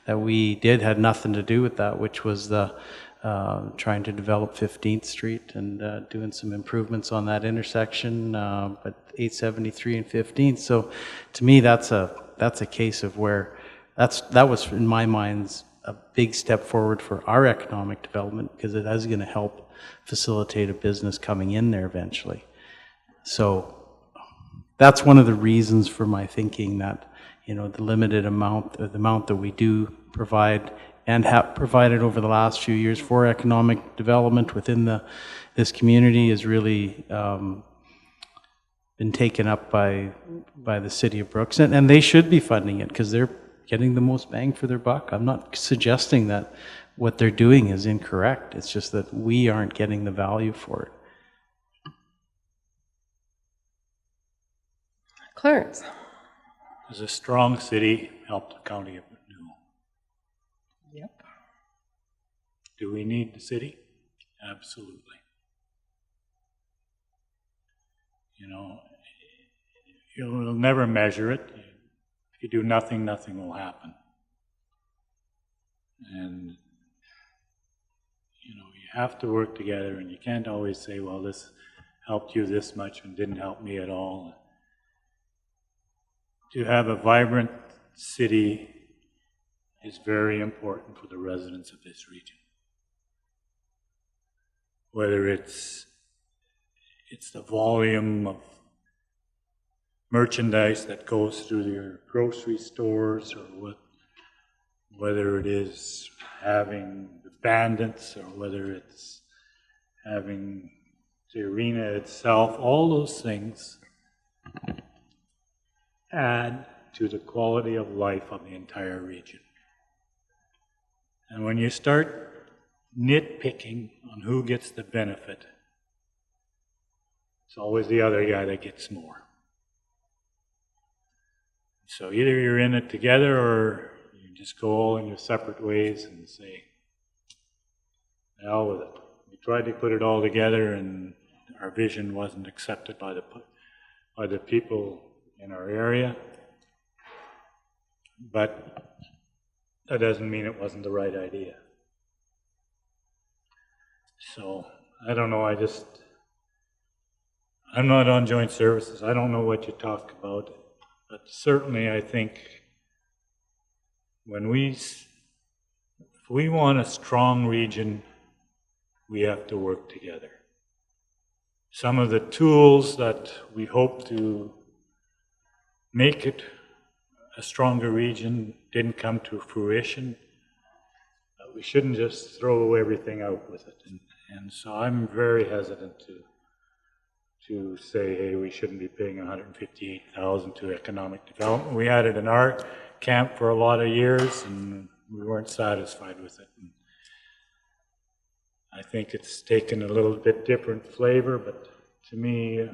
that we did had nothing to do with that, which was the trying to develop 15th Street and doing some improvements on that intersection, but 873 and 15th. So to me, that's a case of where that was, in my mind, a big step forward for our economic development, because it is going to help facilitate a business coming in there eventually. So that's one of the reasons for my thinking that, the limited amount, the amount that we do provide and have provided over the last few years for economic development within this community is really been taken up by the city of Brooks, and they should be funding it because they're getting the most bang for their buck. I'm not suggesting that what they're doing is incorrect. It's just that we aren't getting the value for it. Clarence? Does a strong city help the county of Newell? Yep. Do we need the city? Absolutely. You'll never measure it. If you do nothing, nothing will happen. And, you have to work together, and you can't always say, well, this helped you this much and didn't help me at all. To have a vibrant city is very important for the residents of this region. Whether it's the volume of merchandise that goes through your grocery stores, or whether it is having the bandits, or whether it's having the arena itself, all those things add to the quality of life of the entire region. And when you start nitpicking on who gets the benefit, it's always the other guy that gets more. So either you're in it together, or you just go all in your separate ways and say, the hell with it. We tried to put it all together, and our vision wasn't accepted by the people in our area. But that doesn't mean it wasn't the right idea. So, I don't know, I'm not on joint services. I don't know what you talk about. But certainly I think if we want a strong region, we have to work together. Some of the tools that we hope to make it a stronger region didn't come to fruition. But we shouldn't just throw everything out with it. And so I'm very hesitant to say, hey, we shouldn't be paying $158,000 to economic development. We had it in our camp for a lot of years, and we weren't satisfied with it. And I think it's taken a little bit different flavor, but to me,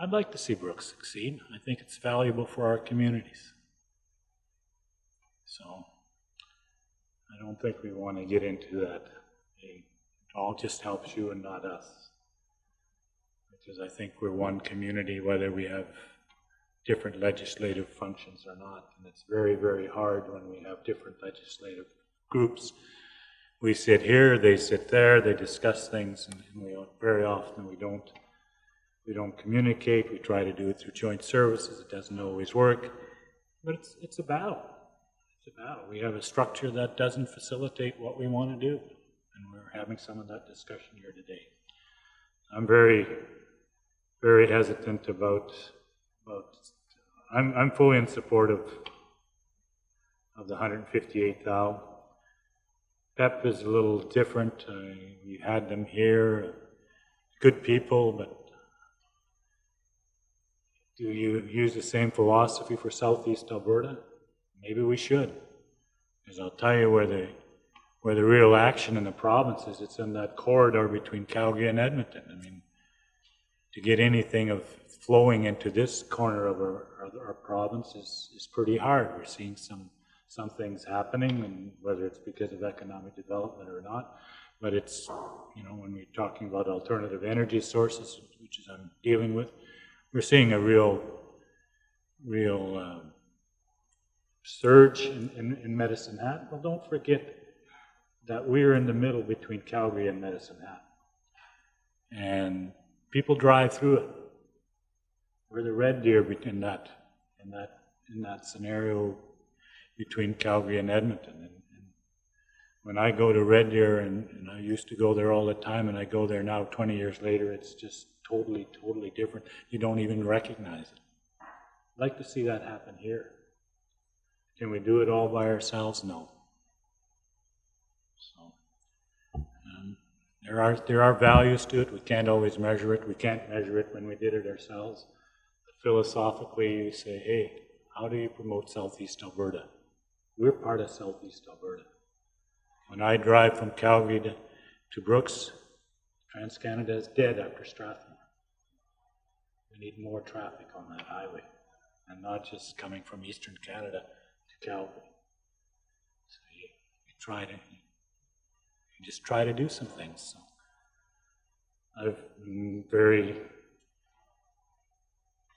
I'd like to see Brooks succeed. I think it's valuable for our communities. So I don't think we want to get into that. It all just helps you and not us. Because I think we're one community, whether we have different legislative functions or not. And it's very, very hard when we have different legislative groups. We sit here, they sit there, they discuss things, and we very often we don't communicate. We try to do it through joint services. It doesn't always work, but it's a battle. It's a battle. We have a structure that doesn't facilitate what we want to do, and we're having some of that discussion here today. I'm very, very hesitant about. I'm fully in support of the 158,000. PEP is a little different. We had them here, good people, but do you use the same philosophy for Southeast Alberta? Maybe we should. Because I'll tell you where the real action in the province is, it's in that corridor between Calgary and Edmonton. I mean, to get anything of flowing into this corner of our province is pretty hard. We're seeing some things happening, and whether it's because of economic development or not, but it's, you know, when we're talking about alternative energy sources, which is I'm dealing with, we're seeing a real surge in Medicine Hat. Well, don't forget that we're in the middle between Calgary and Medicine Hat, and people drive through it. We're the Red Deer in that scenario between Calgary and Edmonton. And when I go to Red Deer, and I used to go there all the time, and I go there now 20 years later, it's just totally, totally different. You don't even recognize it. I'd like to see that happen here. Can we do it all by ourselves? No. So there are values to it. We can't always measure it. We can't measure it when we did it ourselves. But philosophically, you say, hey, how do you promote Southeast Alberta? We're part of Southeast Alberta. When I drive from Calgary to Brooks, TransCanada is dead after Strathmore. We need more traffic on that highway, and not just coming from Eastern Canada to Calgary. So you just try to do some things. So I've very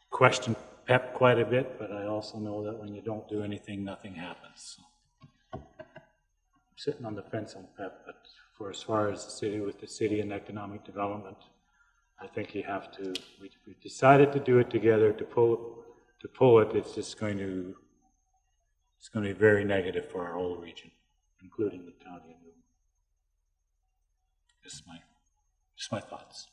questioned PEP quite a bit, but I also know that when you don't do anything, nothing happens. So I'm sitting on the fence on PEP, but for as far as the city, with the city and economic development, I think you have to. We decided to do it together. To pull it, it's just going to be very negative for our whole region, including the county. Just my thoughts.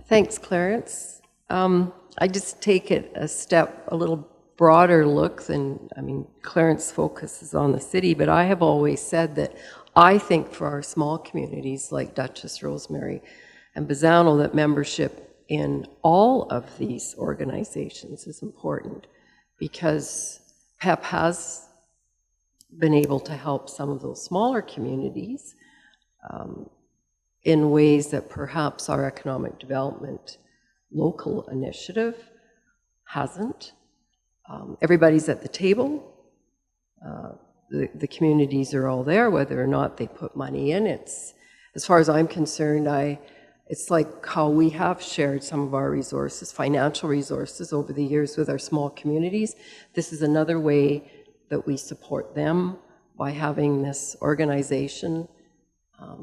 Thanks, Clarence. I just take it a little broader look than, I mean, Clarence focuses on the city, but I have always said that I think for our small communities like Duchess, Rosemary, and Bazano, that membership in all of these organizations is important, because PEP has been able to help some of those smaller communities in ways that perhaps our economic development local initiative hasn't. Everybody's at the table. The communities are all there, whether or not they put money in. It's, as far as I'm concerned, it's like how we have shared some of our resources, financial resources, over the years with our small communities. This is another way that we support them, by having this organization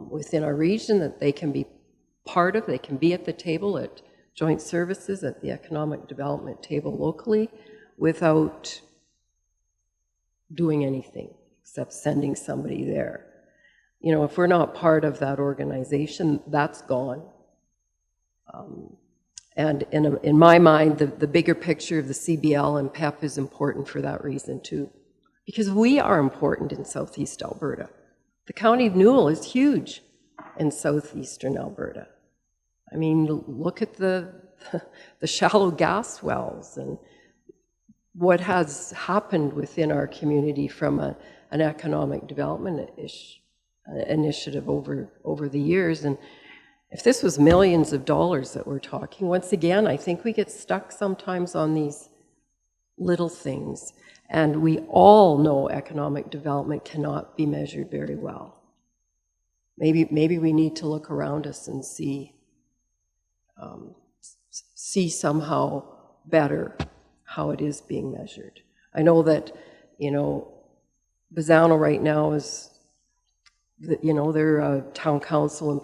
within our region that they can be part of. They can be at the table at joint services, at the economic development table locally, without doing anything except sending somebody there. You know, if we're not part of that organization, that's gone. And in my mind, the bigger picture of the CBL and PEP is important for that reason too, because we are important in Southeast Alberta. The County of Newell is huge. in southeastern Alberta. I mean, look at the shallow gas wells and what has happened within our community from an economic development initiative over the years. And if this was millions of dollars that we're talking, once again, I think we get stuck sometimes on these little things. And we all know economic development cannot be measured very well. Maybe we need to look around us and see somehow better how it is being measured. I know that, Bazzano right now is, they're town council and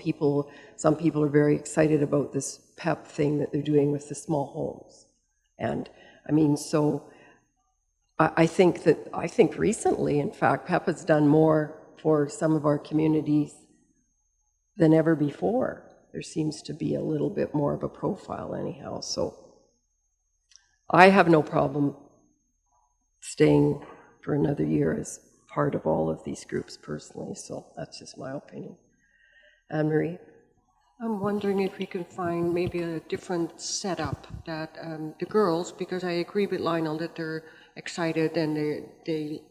some people are very excited about this PEP thing that they're doing with the small homes. And I mean, so I think recently, in fact, PEP has done more for some of our communities than ever before. There seems to be a little bit more of a profile anyhow. So I have no problem staying for another year as part of all of these groups personally. So that's just my opinion. Anne-Marie? I'm wondering if we can find maybe a different setup that the girls, because I agree with Lionel that they're excited and they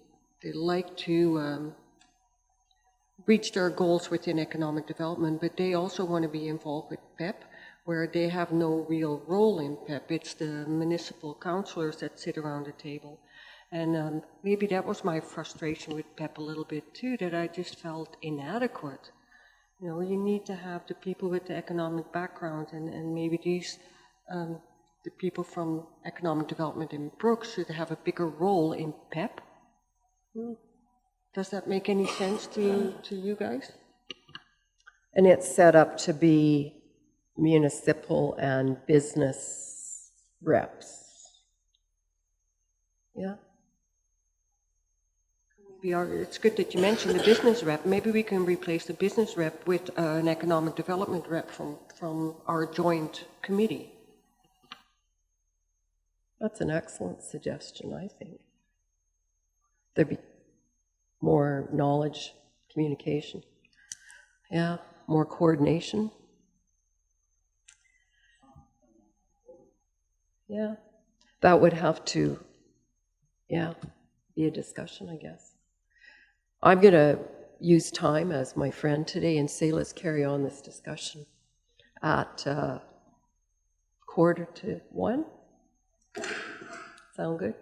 like to reach their goals within economic development, but they also want to be involved with PEP, where they have no real role in PEP. It's the municipal councillors that sit around the table. And maybe that was my frustration with PEP a little bit too, that I just felt inadequate. You need to have the people with the economic background, and maybe these, the people from economic development in Brooks should have a bigger role in PEP. Does that make any sense to you guys? And it's set up to be municipal and business reps. Yeah. It's good that you mentioned the business rep. Maybe we can replace the business rep with an economic development rep from our joint committee. That's an excellent suggestion, I think. There'd be more knowledge, communication. Yeah, more coordination. Yeah, that would have to, be a discussion, I guess. I'm going to use time as my friend today and say let's carry on this discussion at 1:45. Sound good?